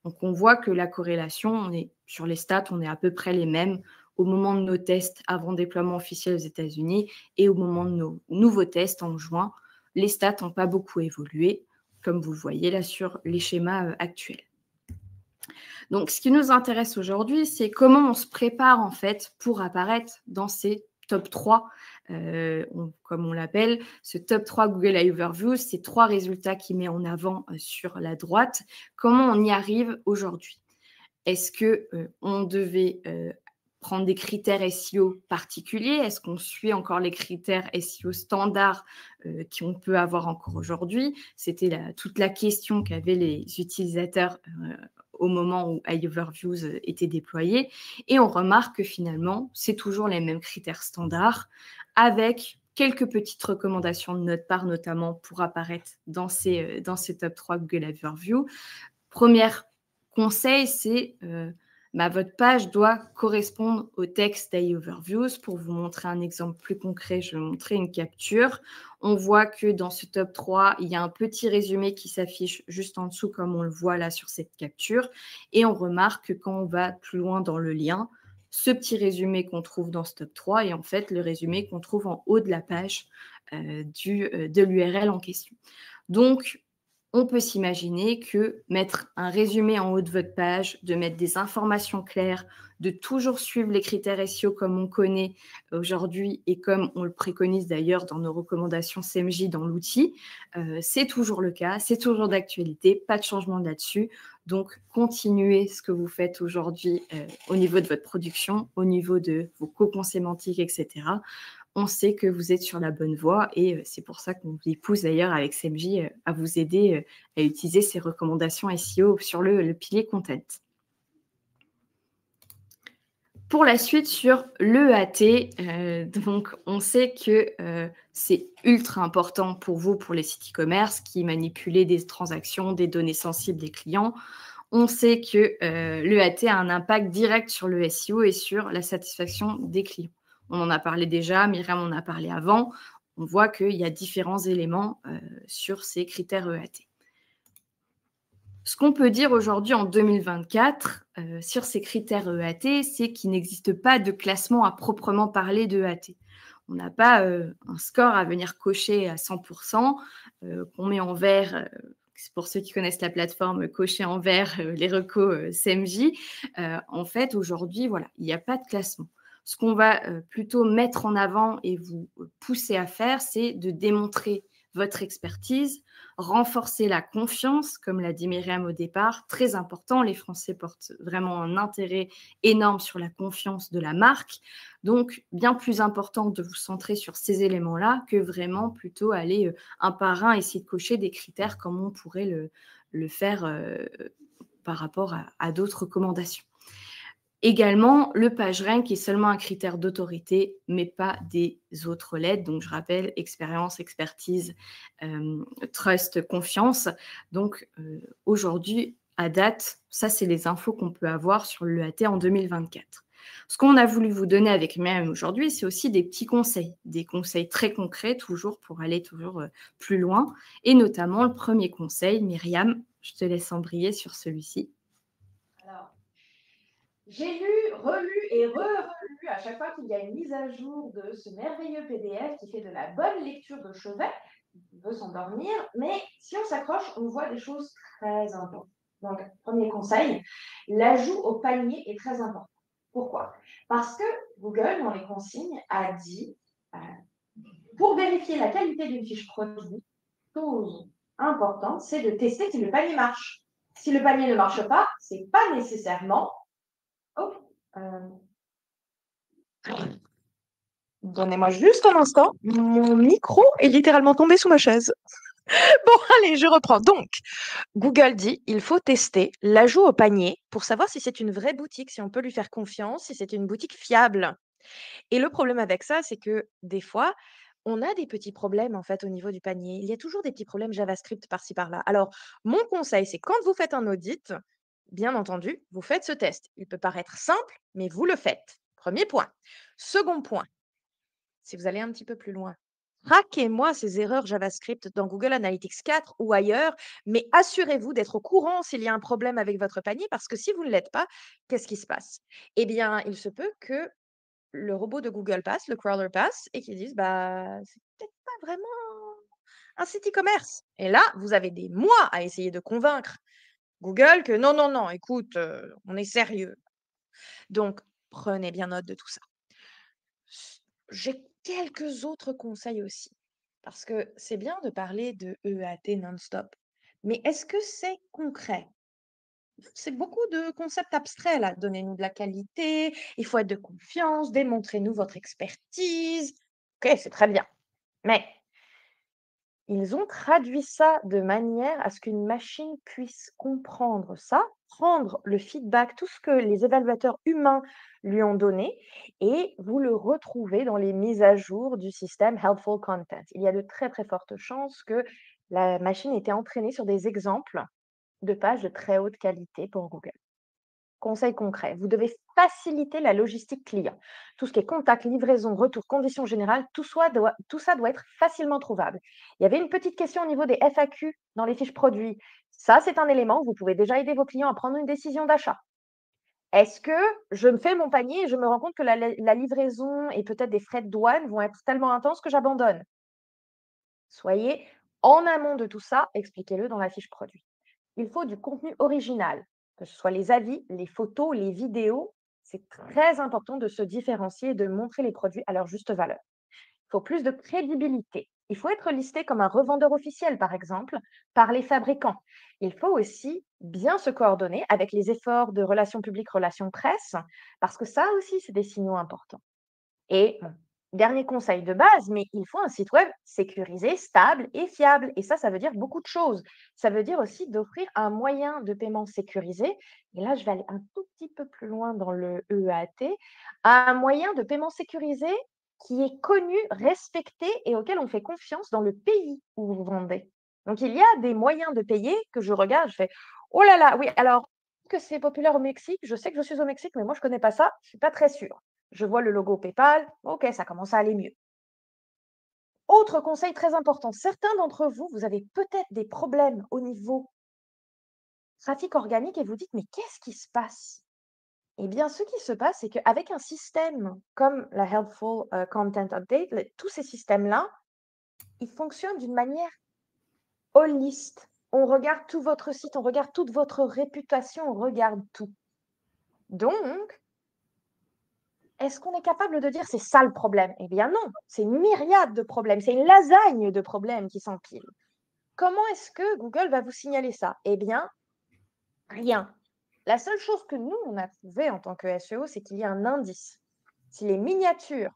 Donc, on voit que la corrélation, sur les stats, on est à peu près les mêmes au moment de nos tests avant déploiement officiel aux États-Unis et au moment de nos nouveaux tests en juin. Les stats n'ont pas beaucoup évolué, comme vous le voyez là sur les schémas actuels. Donc, ce qui nous intéresse aujourd'hui, c'est comment on se prépare en fait pour apparaître dans ces top 3, comme on l'appelle, ce top 3 Google AI Overview, ces 3 résultats qu'il met en avant sur la droite. Comment on y arrive aujourd'hui? Est-ce qu'on devait prendre des critères SEO particuliers? Est-ce qu'on suit encore les critères SEO standards qu'on peut avoir encore aujourd'hui? C'était toute la question qu'avaient les utilisateurs au moment où AI Overviews était déployé. Et on remarque que finalement, c'est toujours les mêmes critères standards avec quelques petites recommandations de notre part, notamment pour apparaître dans ces top 3 Google Overview. Premier conseil, c'est votre page doit correspondre au texte d'AI Overviews. Pour vous montrer un exemple plus concret, je vais vous montrer une capture. On voit que dans ce top 3, il y a un petit résumé qui s'affiche juste en dessous, comme on le voit là sur cette capture. Et on remarque que quand on va plus loin dans le lien, ce petit résumé qu'on trouve dans ce top 3 est en fait le résumé qu'on trouve en haut de la page de l'URL en question. Donc, on peut s'imaginer que mettre un résumé en haut de votre page, de mettre des informations claires, de toujours suivre les critères SEO comme on connaît aujourd'hui et comme on le préconise d'ailleurs dans nos recommandations CMJ dans l'outil, c'est toujours le cas, c'est toujours d'actualité, pas de changement là-dessus. Donc, continuez ce que vous faites aujourd'hui au niveau de votre production, au niveau de vos cocons sémantiques, etc. on sait que vous êtes sur la bonne voie et c'est pour ça qu'on vous pousse d'ailleurs avec CMJ à vous aider à utiliser ces recommandations SEO sur le pilier content. Pour la suite, sur l'EAT, donc on sait que c'est ultra important pour vous, pour les sites e-commerce, qui manipulent des transactions, des données sensibles des clients. On sait que l'EAT a un impact direct sur le SEO et sur la satisfaction des clients. On en a parlé déjà, Myriam en a parlé avant. On voit qu'il y a différents éléments sur ces critères EAT. Ce qu'on peut dire aujourd'hui en 2024 sur ces critères EAT, c'est qu'il n'existe pas de classement à proprement parler de EAT. On n'a pas un score à venir cocher à 100%, qu'on met en vert, pour ceux qui connaissent la plateforme, cocher en vert les recos CMJ. En fait, aujourd'hui, voilà, il n'y a pas de classement. Ce qu'on va plutôt mettre en avant et vous pousser à faire, c'est de démontrer votre expertise, renforcer la confiance, comme l'a dit Myriam au départ, très important. Les Français portent vraiment un intérêt énorme sur la confiance de la marque. Donc, bien plus important de vous centrer sur ces éléments-là que vraiment plutôt aller un par un, essayer de cocher des critères comme on pourrait le faire par rapport à d'autres recommandations. Également, le PageRank est seulement un critère d'autorité, mais pas des autres LED. Donc, je rappelle, expérience, expertise, trust, confiance. Donc, aujourd'hui, à date, ça, c'est les infos qu'on peut avoir sur l'EAT en 2024. Ce qu'on a voulu vous donner avec Myriam aujourd'hui, c'est aussi des petits conseils, des conseils très concrets, toujours pour aller toujours plus loin. Et notamment, le premier conseil, Myriam, je te laisse embrayer sur celui-ci. Alors, j'ai lu, relu et re-relu à chaque fois qu'il y a une mise à jour de ce merveilleux PDF qui fait de la bonne lecture de chevet, on veut s'endormir, mais si on s'accroche, on voit des choses très importantes. Donc, premier conseil, l'ajout au panier est très important. Pourquoi? Parce que Google, dans les consignes, a dit, pour vérifier la qualité d'une fiche produit, chose importante, c'est de tester si le panier marche. Si le panier ne marche pas, ce n'est pas nécessairement... Oh, donnez-moi juste un instant. Mon micro est littéralement tombé sous ma chaise. Bon, allez, je reprends. Donc, Google dit, il faut tester l'ajout au panier pour savoir si c'est une vraie boutique, si on peut lui faire confiance, si c'est une boutique fiable. Et le problème avec ça, c'est que des fois, on a des petits problèmes en fait au niveau du panier. Il y a toujours des petits problèmes JavaScript par-ci par-là. Alors, mon conseil, c'est quand vous faites un audit, bien entendu, vous faites ce test. Il peut paraître simple, mais vous le faites. Premier point. Second point, si vous allez un petit peu plus loin, traquez-moi ces erreurs JavaScript dans Google Analytics 4 ou ailleurs, mais assurez-vous d'être au courant s'il y a un problème avec votre panier, parce que si vous ne l'êtes pas, qu'est-ce qui se passe? Eh bien, il se peut que le robot de Google passe, le crawler passe, et qu'ils disent, bah, c'est peut-être pas vraiment un site e-commerce. Et là, vous avez des mois à essayer de convaincre Google que non, non, non, écoute, on est sérieux. Donc, prenez bien note de tout ça. J'ai quelques autres conseils aussi, parce que c'est bien de parler de EAT non-stop, mais est-ce que c'est concret? C'est beaucoup de concepts abstraits là. Donnez-nous de la qualité, il faut être de confiance, démontrez-nous votre expertise. Ok, c'est très bien. Mais ils ont traduit ça de manière à ce qu'une machine puisse comprendre ça, prendre le feedback, tout ce que les évaluateurs humains lui ont donné, et vous le retrouvez dans les mises à jour du système Helpful Content. Il y a de très très fortes chances que la machine ait été entraînée sur des exemples de pages de très haute qualité pour Google. Conseil concret, vous devez faciliter la logistique client. Tout ce qui est contact, livraison, retour, conditions générales, tout ça doit être facilement trouvable. Il y avait une petite question au niveau des FAQ dans les fiches produits. Ça, c'est un élément où vous pouvez déjà aider vos clients à prendre une décision d'achat. Est-ce que je me fais mon panier et je me rends compte que la livraison et peut-être des frais de douane vont être tellement intenses que j'abandonne? Soyez en amont de tout ça, expliquez-le dans la fiche produit. Il faut du contenu original, que ce soit les avis, les photos, les vidéos. C'est très important de se différencier et de montrer les produits à leur juste valeur. Il faut plus de crédibilité. Il faut être listé comme un revendeur officiel, par exemple, par les fabricants. Il faut aussi bien se coordonner avec les efforts de relations publiques, relations presse, parce que ça aussi, c'est des signaux importants. Et bon, Dernier conseil de base, mais il faut un site web sécurisé, stable et fiable. Et ça veut dire beaucoup de choses. Ça veut dire aussi d'offrir un moyen de paiement sécurisé. Et là, je vais aller un tout petit peu plus loin dans le EAT. Un moyen de paiement sécurisé qui est connu, respecté et auquel on fait confiance dans le pays où vous vendez. Donc, il y a des moyens de payer que je regarde, je fais, oh là là, oui, alors que c'est populaire au Mexique, je sais que je suis au Mexique, mais moi, je ne connais pas ça, je ne suis pas très sûre. Je vois le logo PayPal, ok, ça commence à aller mieux. Autre conseil très important, certains d'entre vous, vous avez peut-être des problèmes au niveau trafic organique et vous dites, mais qu'est-ce qui se passe? Eh bien, ce qui se passe, c'est qu'avec un système comme la Helpful Content Update, tous ces systèmes-là, ils fonctionnent d'une manière holiste. On regarde tout votre site, on regarde toute votre réputation, on regarde tout. Donc, est-ce qu'on est capable de dire c'est ça le problème? Eh bien non, c'est une myriade de problèmes, c'est une lasagne de problèmes qui s'empilent. Comment est-ce que Google va vous signaler ça? Eh bien, rien. La seule chose que nous, on a trouvé en tant que SEO, c'est qu'il y a un indice. Si les miniatures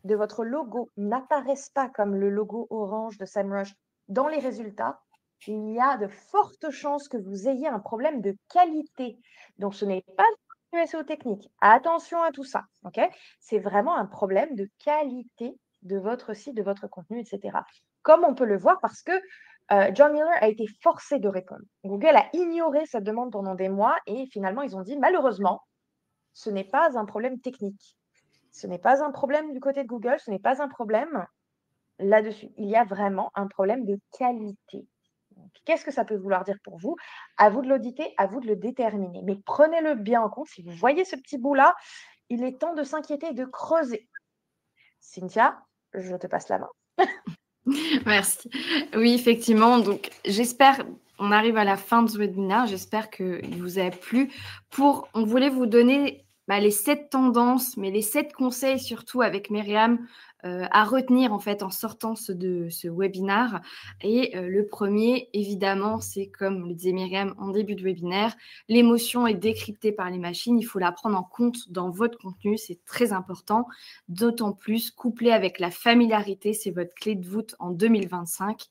de votre logo n'apparaissent pas comme le logo orange de SEMrush dans les résultats, il y a de fortes chances que vous ayez un problème de qualité. Donc, ce n'est pas du SEO technique. Attention à tout ça. C'est vraiment un problème de qualité de votre site, de votre contenu, etc. Comme on peut le voir parce que John Mueller a été forcé de répondre. Google a ignoré cette demande pendant des mois et finalement, ils ont dit malheureusement, ce n'est pas un problème technique. Ce n'est pas un problème du côté de Google, ce n'est pas un problème là-dessus. Il y a vraiment un problème de qualité. Qu'est-ce que ça peut vouloir dire pour vous? À vous de l'auditer, à vous de le déterminer. Mais prenez-le bien en compte. Si vous voyez ce petit bout-là, il est temps de s'inquiéter et de creuser. Cynthia, je te passe la main. Merci. Oui, effectivement. Donc, j'espère, on arrive à la fin de ce webinaire. J'espère qu'il vous a plu. On voulait vous donner les 7 tendances, mais les 7 conseils surtout avec Myriam à retenir en fait en sortant de ce webinaire. Et le premier, évidemment, c'est comme le disait Myriam en début de webinaire, l'émotion est décryptée par les machines. Il faut la prendre en compte dans votre contenu. C'est très important. D'autant plus couplé avec la familiarité, c'est votre clé de voûte en 2025.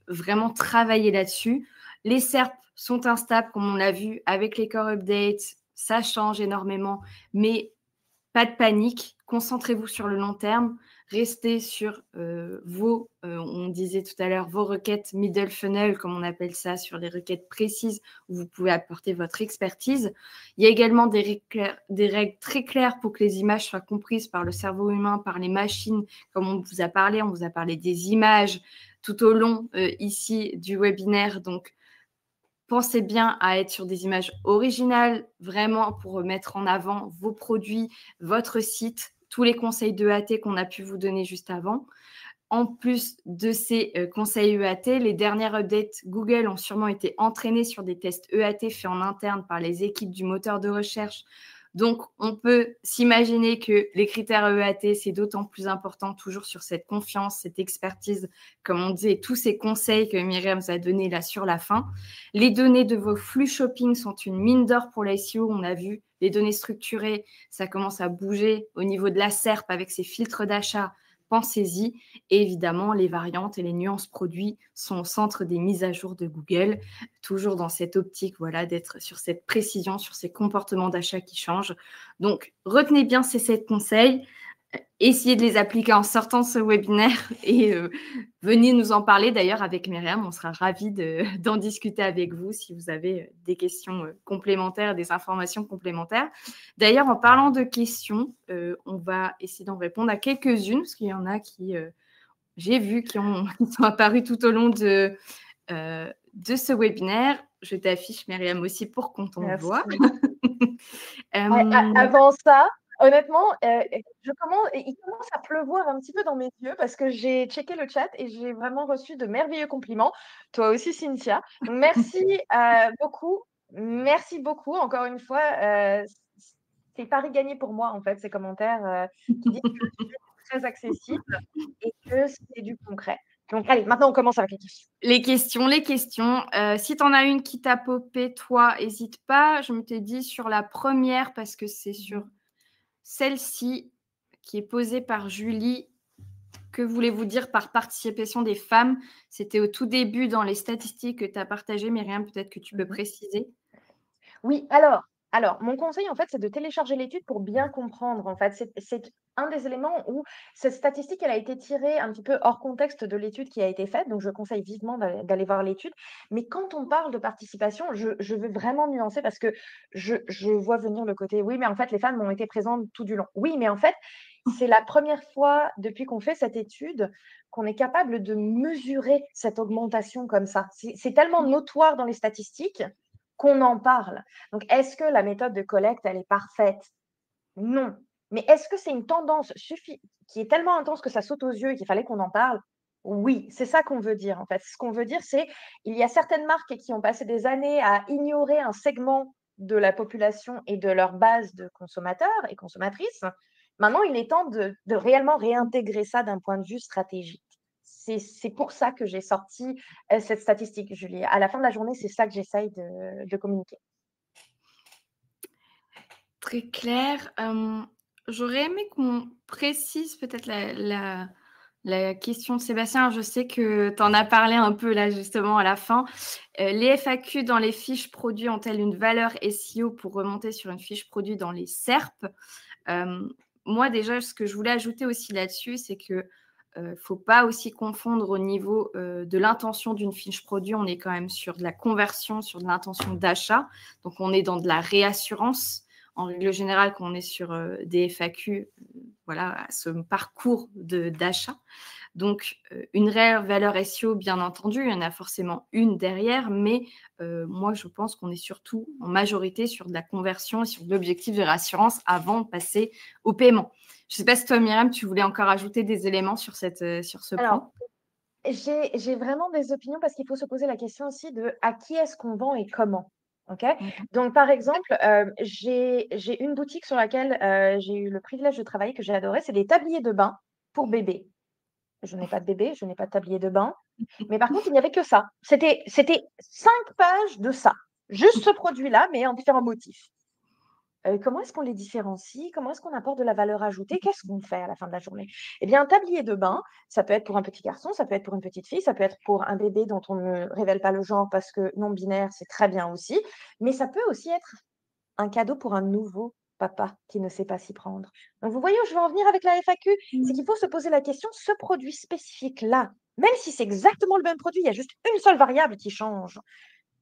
Vraiment travailler là-dessus. Les SERP sont instables, comme on l'a vu avec les core updates. Ça change énormément, mais pas de panique. Concentrez-vous sur le long terme. Restez sur on disait tout à l'heure, vos requêtes middle funnel, comme on appelle ça, sur les requêtes précises où vous pouvez apporter votre expertise. Il y a également des règles très claires pour que les images soient comprises par le cerveau humain, par les machines, comme on vous a parlé des images tout au long ici du webinaire. Donc, pensez bien à être sur des images originales, vraiment pour mettre en avant vos produits, votre site, tous les conseils d'EAT qu'on a pu vous donner juste avant. En plus de ces conseils EAT, les dernières updates Google ont sûrement été entraînées sur des tests EAT faits en interne par les équipes du moteur de recherche. Donc, on peut s'imaginer que les critères EAT, c'est d'autant plus important toujours sur cette confiance, cette expertise, comme on disait, tous ces conseils que Myriam vous a donnés là sur la fin. Les données de vos flux shopping sont une mine d'or pour la SEO. On a vu les données structurées, ça commence à bouger au niveau de la SERP avec ses filtres d'achat. Pensez-y. Et évidemment, les variantes et les nuances produits sont au centre des mises à jour de Google, toujours dans cette optique d'être sur cette précision, sur ces comportements d'achat qui changent. Donc, retenez bien ces 7 conseils. Essayez de les appliquer en sortant de ce webinaire et venez nous en parler d'ailleurs avec Myriam. On sera ravis d'en discuter avec vous si vous avez des questions complémentaires, des informations complémentaires. D'ailleurs, en parlant de questions, on va essayer d'en répondre à quelques-unes parce qu'il y en a qui, j'ai vu, qui sont apparues tout au long de ce webinaire. Je t'affiche, Myriam, aussi pour qu'on t'en voit. Avant ça, honnêtement, il commence à pleuvoir un petit peu dans mes yeux parce que j'ai checké le chat et j'ai vraiment reçu de merveilleux compliments. Toi aussi, Cynthia. Donc, merci beaucoup. Merci beaucoup. Encore une fois, c'est pari gagné pour moi, en fait, ces commentaires qui disent que c'est très accessible et que c'est du concret. Donc, allez, maintenant, on commence avec les questions. Les questions. Si tu en as une qui t'a popé, toi, n'hésite pas. Je me t'ai dit sur la première parce que c'est sur celle-ci qui est posée par Julie. Que voulez-vous dire par participation des femmes? C'était au tout début dans les statistiques que tu as partagées, Myriam, peut-être que tu peux préciser. Oui, alors mon conseil, en fait, c'est de télécharger l'étude pour bien comprendre, en fait. C'est un des éléments où cette statistique, elle a été tirée un petit peu hors contexte de l'étude qui a été faite, donc je conseille vivement d'aller voir l'étude. Mais quand on parle de participation, je veux vraiment nuancer parce que je vois venir le côté: «Oui, mais en fait, les femmes ont été présentes tout du long». Oui, mais en fait, c'est la première fois depuis qu'on fait cette étude qu'on est capable de mesurer cette augmentation comme ça. C'est tellement notoire dans les statistiques qu'on en parle. Donc, est-ce que la méthode de collecte, elle est parfaite? Non. Mais est-ce que c'est une tendance qui est tellement intense que ça saute aux yeux et qu'il fallait qu'on en parle? Oui, c'est ça qu'on veut dire, en fait. Ce qu'on veut dire, c'est il y a certaines marques qui ont passé des années à ignorer un segment de la population et de leur base de consommateurs et consommatrices. Maintenant, il est temps de réellement réintégrer ça d'un point de vue stratégique. C'est pour ça que j'ai sorti cette statistique, Julie. À la fin de la journée, c'est ça que j'essaye de communiquer. Très clair. J'aurais aimé qu'on précise peut-être la question de Sébastien. Je sais que tu en as parlé un peu là justement à la fin. Les FAQ dans les fiches produits ont-elles une valeur SEO pour remonter sur une fiche produit dans les SERP? Moi déjà, ce que je voulais ajouter aussi là-dessus, c'est que faut pas aussi confondre au niveau de l'intention d'une fiche produit. On est quand même sur de la conversion, sur de l'intention d'achat. Donc, on est dans de la réassurance. En règle générale, quand on est sur des FAQ, voilà, à ce parcours d'achat. Donc, une réelle valeur SEO, bien entendu, il y en a forcément une derrière, mais moi, je pense qu'on est surtout en majorité sur de la conversion et sur de l'objectif de réassurance avant de passer au paiement. Je ne sais pas si toi, Myriam, tu voulais encore ajouter des éléments sur ce point. Alors, j'ai vraiment des opinions parce qu'il faut se poser la question aussi de à qui est-ce qu'on vend et comment. OK? Donc, par exemple, j'ai une boutique sur laquelle j'ai eu le privilège de travailler que j'ai adoré, c'est des tabliers de bain pour bébés. Je n'ai pas de bébé, je n'ai pas de tablier de bain. Mais par contre, il n'y avait que ça. C'était 5 pages de ça. Juste ce produit-là, mais en différents motifs. Comment est-ce qu'on les différencie? Comment est-ce qu'on apporte de la valeur ajoutée? Qu'est-ce qu'on fait à la fin de la journée? Eh bien, un tablier de bain, ça peut être pour un petit garçon, ça peut être pour une petite fille, ça peut être pour un bébé dont on ne révèle pas le genre parce que non binaire, c'est très bien aussi. Mais ça peut aussi être un cadeau pour un nouveau papa qui ne sait pas s'y prendre. Donc, vous voyez où je veux en venir avec la FAQ? C'est qu'il faut se poser la question, ce produit spécifique-là, même si c'est exactement le même produit, il y a juste une seule variable qui change.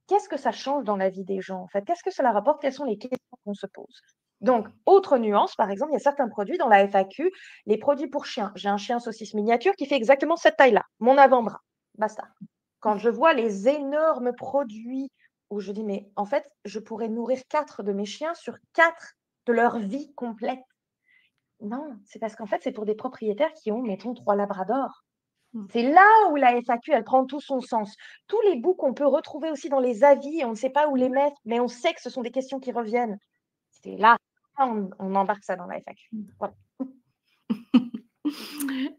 Qu'est-ce que ça change dans la vie des gens, en fait? Qu'est-ce que cela rapporte? Quelles sont les questions qu'on se pose? Donc, autre nuance, par exemple, il y a certains produits dans la FAQ, les produits pour chiens. J'ai un chien saucisse miniature qui fait exactement cette taille-là, mon avant-bras. Basta. Quand je vois les énormes produits où je dis, mais en fait, je pourrais nourrir 4 de mes chiens sur 4 de leur vie complète. Non, c'est parce qu'en fait, c'est pour des propriétaires qui ont, mettons, 3 labradors. C'est là où la FAQ, elle prend tout son sens. Tous les bouts qu'on peut retrouver aussi dans les avis, on ne sait pas où les mettre, mais on sait que ce sont des questions qui reviennent. C'est là, on embarque ça dans la FAQ. Voilà.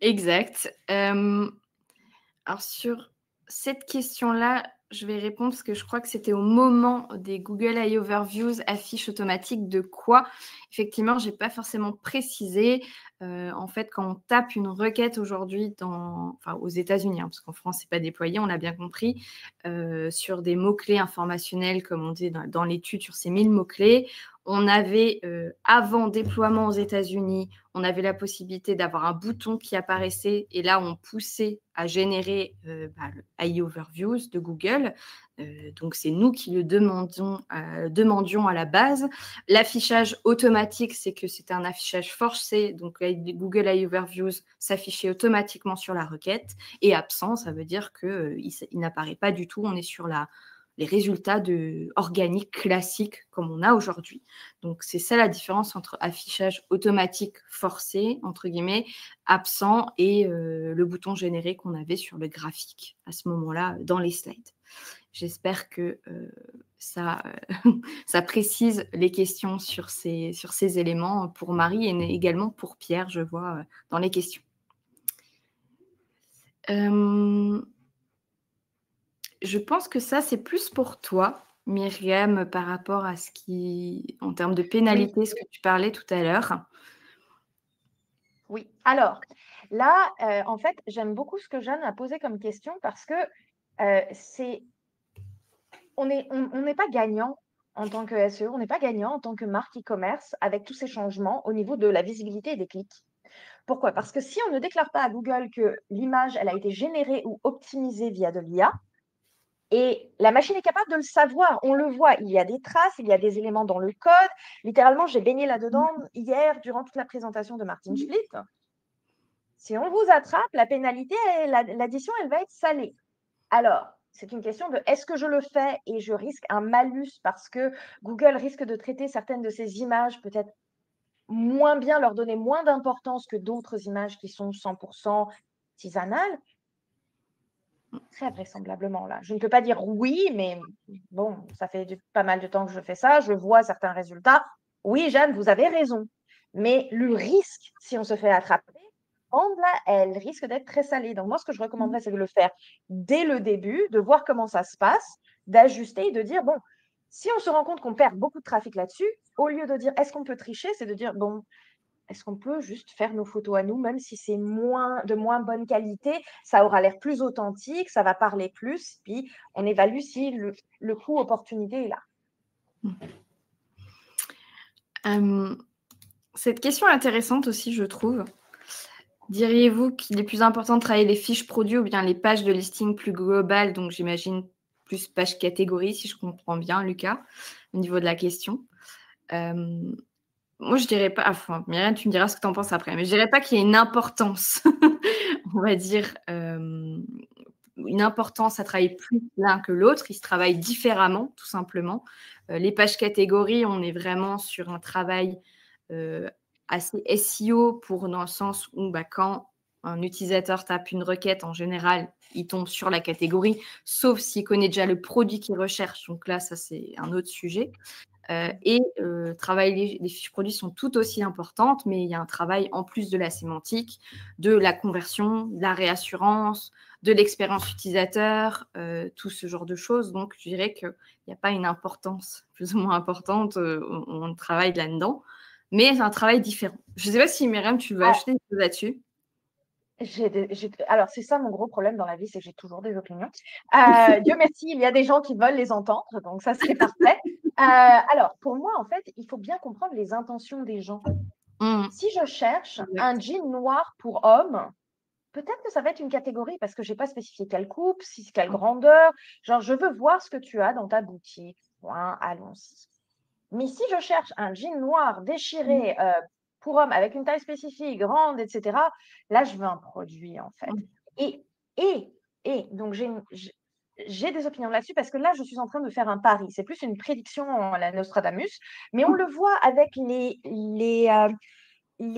Exact. Alors, sur cette question-là, je vais répondre parce que je crois que c'était au moment des Google AI Overviews, affiches automatiques de quoi. Effectivement, je n'ai pas forcément précisé. En fait, quand on tape une requête aujourd'hui aux États-Unis, parce qu'en France, ce n'est pas déployé, on l'a bien compris, sur des mots-clés informationnels, comme on dit dans l'étude, sur ces 1000 mots-clés, on avait, avant déploiement aux États-Unis, on avait la possibilité d'avoir un bouton qui apparaissait et là, on poussait à générer le AI Overviews de Google. Donc, c'est nous qui le demandions à la base. L'affichage automatique, c'est que c'était un affichage forcé. Donc, Google AI Overviews s'affichait automatiquement sur la requête. Et absent, ça veut dire qu'il n'apparaît pas du tout. On est sur les résultats organiques classiques comme on a aujourd'hui. Donc, c'est ça la différence entre affichage automatique forcé, entre guillemets, absent, et le bouton généré qu'on avait sur le graphique à ce moment-là dans les slides. J'espère que ça précise les questions sur ces éléments pour Marie et également pour Pierre, je vois, dans les questions. Je pense que ça, c'est plus pour toi, Myriam, par rapport à en termes de pénalité, ce que tu parlais tout à l'heure. Oui. Alors, là, en fait, j'aime beaucoup ce que Jeanne a posé comme question parce que c'est on n'est pas gagnant en tant que SEO, on n'est pas gagnant en tant que marque e-commerce avec tous ces changements au niveau de la visibilité et des clics. Pourquoi? Parce que si on ne déclare pas à Google que l'image, elle a été générée ou optimisée via de l'IA, et la machine est capable de le savoir, on le voit, il y a des traces, il y a des éléments dans le code. Littéralement, j'ai baigné là-dedans hier durant toute la présentation de Martin Schlitt. Si on vous attrape, la pénalité, l'addition, elle va être salée. Alors, c'est une question de est-ce que je le fais et je risque un malus parce que Google risque de traiter certaines de ces images peut-être moins bien, leur donner moins d'importance que d'autres images qui sont 100% artisanales? Très vraisemblablement, là. Je ne peux pas dire oui, mais bon, ça fait pas mal de temps que je fais ça, je vois certains résultats. Oui, Jeanne, vous avez raison. Mais le risque, si on se fait attraper, là, elle risque d'être très salée. Donc, moi, ce que je recommanderais, c'est de le faire dès le début, de voir comment ça se passe, d'ajuster et de dire, bon, si on se rend compte qu'on perd beaucoup de trafic là-dessus, au lieu de dire, est-ce qu'on peut tricher, c'est de dire, bon, est-ce qu'on peut juste faire nos photos à nous, même si c'est de moins bonne qualité, ça aura l'air plus authentique, ça va parler plus, puis on évalue si le coût opportunité est là. Cette question est intéressante aussi, je trouve. Diriez-vous qu'il est plus important de travailler les fiches produits ou bien les pages de listing plus globales, donc j'imagine plus page catégorie, si je comprends bien, Lucas, au niveau de la question. Moi, je dirais pas, enfin, Myriam, tu me diras ce que tu en penses après, mais je dirais pas qu'il y ait une importance, on va dire, une importance à travailler plus l'un que l'autre. Ils se travaillent différemment, tout simplement. Les pages catégories, on est vraiment sur un travail assez SEO dans le sens où quand un utilisateur tape une requête, en général, il tombe sur la catégorie, sauf s'il connaît déjà le produit qu'il recherche. Donc là, ça, c'est un autre sujet. Travailler les fiches produits sont tout aussi importantes, mais il y a un travail en plus de la sémantique, de la conversion, de la réassurance, de l'expérience utilisateur, tout ce genre de choses. Donc, je dirais qu'il n'y a pas une importance plus ou moins importante, on travaille là-dedans, mais c'est un travail différent. Je ne sais pas si, Myriam, tu veux ajouter des choses là-dessus. Alors, c'est ça mon gros problème dans la vie, c'est que j'ai toujours des opinions. Dieu merci, il y a des gens qui veulent les entendre, donc ça, c'est parfait. Alors, pour moi, en fait, il faut bien comprendre les intentions des gens. Si je cherche un jean noir pour homme, peut-être que ça va être une catégorie parce que je n'ai pas spécifié quelle coupe, quelle grandeur. Genre, je veux voir ce que tu as dans ta boutique. Point, allons-y. Mais si je cherche un jean noir déchiré pour homme avec une taille spécifique, grande, etc., là, je veux un produit, en fait. Et donc, j'ai des opinions là-dessus parce que là, je suis en train de faire un pari. C'est plus une prédiction à la Nostradamus, mais on le voit avec les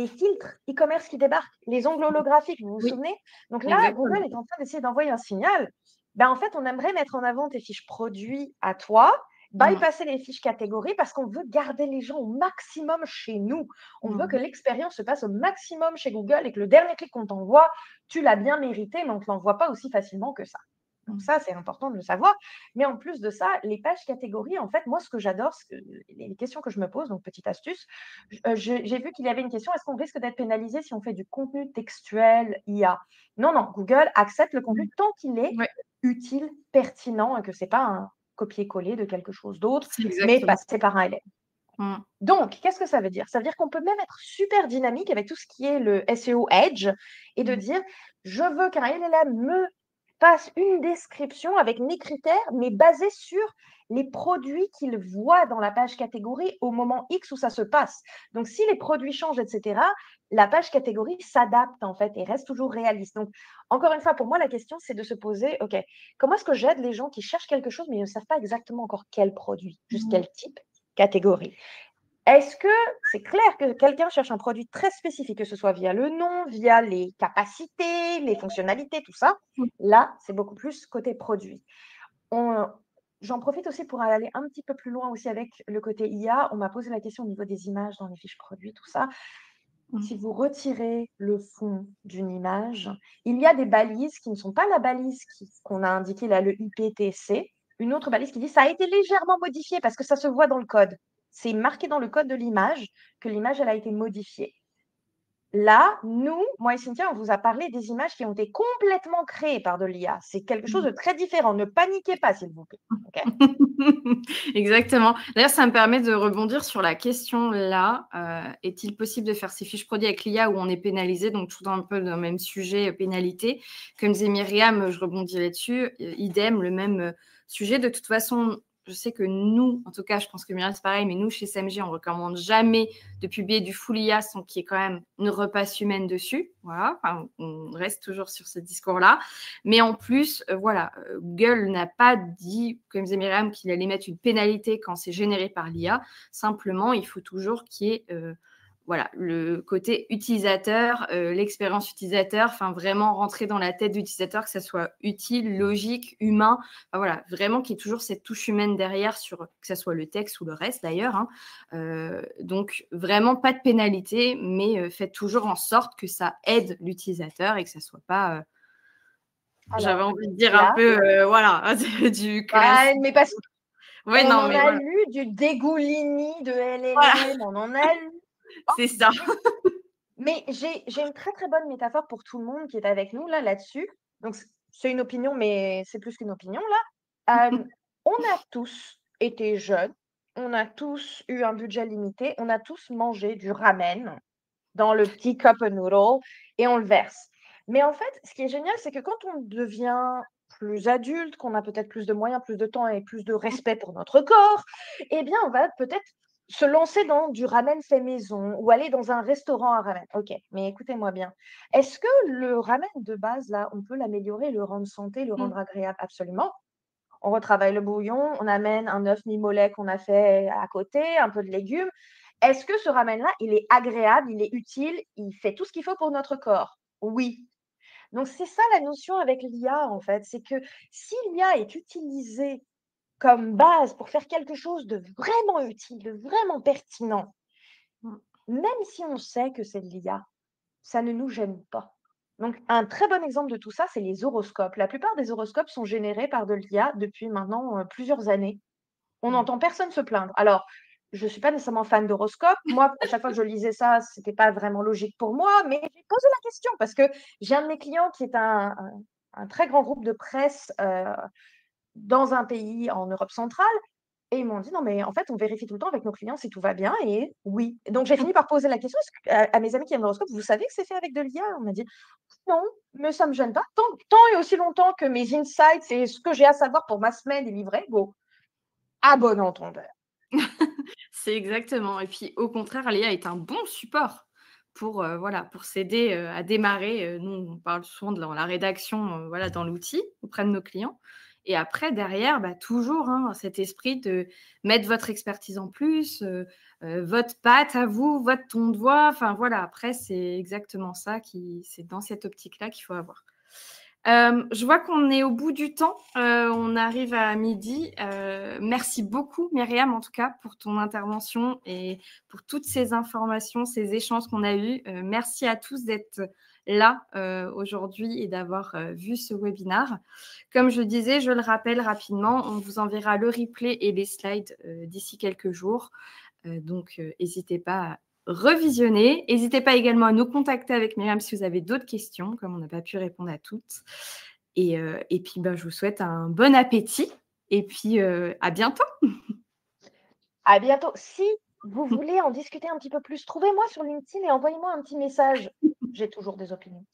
filtres e-commerce qui débarquent, les ongles holographiques, vous vous souvenez? Donc là, Exactement. Google est en train d'essayer d'envoyer un signal. En fait, on aimerait mettre en avant tes fiches produits à toi, bypasser les fiches catégories parce qu'on veut garder les gens au maximum chez nous. On veut que l'expérience se passe au maximum chez Google et que le dernier clic qu'on t'envoie, tu l'as bien mérité, mais on ne te l'envoie pas aussi facilement que ça. Donc ça, c'est important de le savoir. Mais en plus de ça, les pages catégories, en fait, moi, ce que j'adore, les questions que je me pose, donc petite astuce, j'ai vu qu'il y avait une question, est-ce qu'on risque d'être pénalisé si on fait du contenu textuel IA? Non, non, Google accepte le contenu tant qu'il est utile, pertinent et que ce n'est pas un copier-coller de quelque chose d'autre, mais passé par un LM. Donc, qu'est-ce que ça veut dire? Ça veut dire qu'on peut même être super dynamique avec tout ce qui est le SEO Edge et de dire, je veux qu'un LLM me fasse une description avec mes critères, mais basée sur les produits qu'il voit dans la page catégorie au moment X où ça se passe. Donc, si les produits changent, etc., la page catégorie s'adapte en fait et reste toujours réaliste. Donc, encore une fois, pour moi, la question, c'est de se poser, OK, comment est-ce que j'aide les gens qui cherchent quelque chose, mais ils ne savent pas exactement encore quel produit, juste quel type, catégorie. Est-ce que c'est clair que quelqu'un cherche un produit très spécifique, que ce soit via le nom, via les capacités, les fonctionnalités, tout ça? Là, c'est beaucoup plus côté produit. J'en profite aussi pour aller un petit peu plus loin aussi avec le côté IA. On m'a posé la question au niveau des images dans les fiches produits, tout ça. Si vous retirez le fond d'une image, il y a des balises qui ne sont pas la balise qu'on a indiquée là, le IPTC, une autre balise qui dit ça a été légèrement modifié parce que ça se voit dans le code. C'est marqué dans le code de l'image que l'image elle a été modifiée. Là, nous, moi et Cynthia, on vous a parlé des images qui ont été complètement créées par de l'IA. C'est quelque chose de très différent. Ne paniquez pas, s'il vous plaît. OK ? Exactement. D'ailleurs, ça me permet de rebondir sur la question là. Est-il possible de faire ces fiches produits avec l'IA où on est pénalisé? Donc, tout un peu dans le même sujet, pénalité. Comme disait Myriam, je rebondis là-dessus. Idem, le même sujet. De toute façon, je sais que nous, en tout cas, je pense que Myriam, c'est pareil, mais nous, chez SMG, on ne recommande jamais de publier du full IA sans qu'il y ait quand même une repasse humaine dessus. Voilà. Enfin, on reste toujours sur ce discours-là. Mais en plus, voilà, Google n'a pas dit, comme disait Myriam, qu'il allait mettre une pénalité quand c'est généré par l'IA. Simplement, il faut toujours qu'il y ait voilà, le côté utilisateur, l'expérience utilisateur, enfin vraiment rentrer dans la tête de l'utilisateur, que ça soit utile, logique, humain. Enfin, voilà, vraiment qu'il y ait toujours cette touche humaine derrière, sur, que ça soit le texte ou le reste d'ailleurs. Hein. Donc, vraiment pas de pénalité, mais faites toujours en sorte que ça aide l'utilisateur et que ça ne soit pas... J'avais Alors, envie de dire un là, peu, voilà, du bah, classique. mais parce Ouais, qu'on non, en mais a voilà. lu du dégoulini de Voilà, LLM, on en a lu. c'est ça. Mais j'ai une très, très bonne métaphore pour tout le monde qui est avec nous là-dessus. Donc c'est une opinion, mais c'est plus qu'une opinion là. On a tous été jeunes, on a tous eu un budget limité, on a tous mangé du ramen dans le petit cup noodle et on le verse. Mais en fait, ce qui est génial, c'est que quand on devient plus adulte, qu'on a peut-être plus de moyens, plus de temps et plus de respect pour notre corps, eh bien, on va peut-être se lancer dans du ramen fait maison ou aller dans un restaurant à ramen. Ok, mais écoutez-moi bien. Est-ce que le ramen de base, là, on peut l'améliorer, le rendre santé, le rendre agréable? Absolument. On retravaille le bouillon, on amène un œuf mi-mollet qu'on a fait à côté, un peu de légumes. Est-ce que ce ramen-là, il est agréable, il est utile, il fait tout ce qu'il faut pour notre corps? Oui. Donc, c'est ça la notion avec l'IA, en fait. C'est que si l'IA est utilisée comme base pour faire quelque chose de vraiment utile, de vraiment pertinent, même si on sait que c'est de l'IA, ça ne nous gêne pas. Donc, un très bon exemple de tout ça, c'est les horoscopes. La plupart des horoscopes sont générés par de l'IA depuis maintenant plusieurs années. On n'entend personne se plaindre. Alors, je ne suis pas nécessairement fan d'horoscope. Moi, à chaque fois que je lisais ça, ce n'était pas vraiment logique pour moi, mais j'ai posé la question parce que j'ai un de mes clients qui est un très grand groupe de presse dans un pays en Europe centrale. Et ils m'ont dit, non, mais en fait, on vérifie tout le temps avec nos clients si tout va bien. Et oui. Donc, j'ai fini par poser la question à mes amis qui aiment l'horoscope, vous savez que c'est fait avec de l'IA? On m'a dit, non, mais ça ne me gêne pas. Tant et aussi longtemps que mes insights et ce que j'ai à savoir pour ma semaine est livré, go. À bon entendeur. C'est exactement. Et puis, au contraire, l'IA est un bon support pour, voilà, pour s'aider à démarrer. Nous, on parle souvent de la rédaction voilà, dans l'outil auprès de nos clients. Et après, derrière, bah, toujours hein, cet esprit de mettre votre expertise en plus, votre patte à vous, votre ton de voix. Enfin, voilà, après, c'est exactement ça. C'est dans cette optique-là qu'il faut avoir. Je vois qu'on est au bout du temps. On arrive à midi. Merci beaucoup, Myriam, en tout cas, pour ton intervention et pour toutes ces informations, ces échanges qu'on a eus. Merci à tous d'être là aujourd'hui et d'avoir vu ce webinaire. Comme je disais, je le rappelle rapidement, on vous enverra le replay et les slides d'ici quelques jours. Donc, n'hésitez pas à revisionner. N'hésitez pas également à nous contacter avec Myriam si vous avez d'autres questions, comme on n'a pas pu répondre à toutes. Et puis, je vous souhaite un bon appétit et puis à bientôt. À bientôt. Si vous voulez en discuter un petit peu plus, trouvez-moi sur LinkedIn et envoyez-moi un petit message. J'ai toujours des opinions.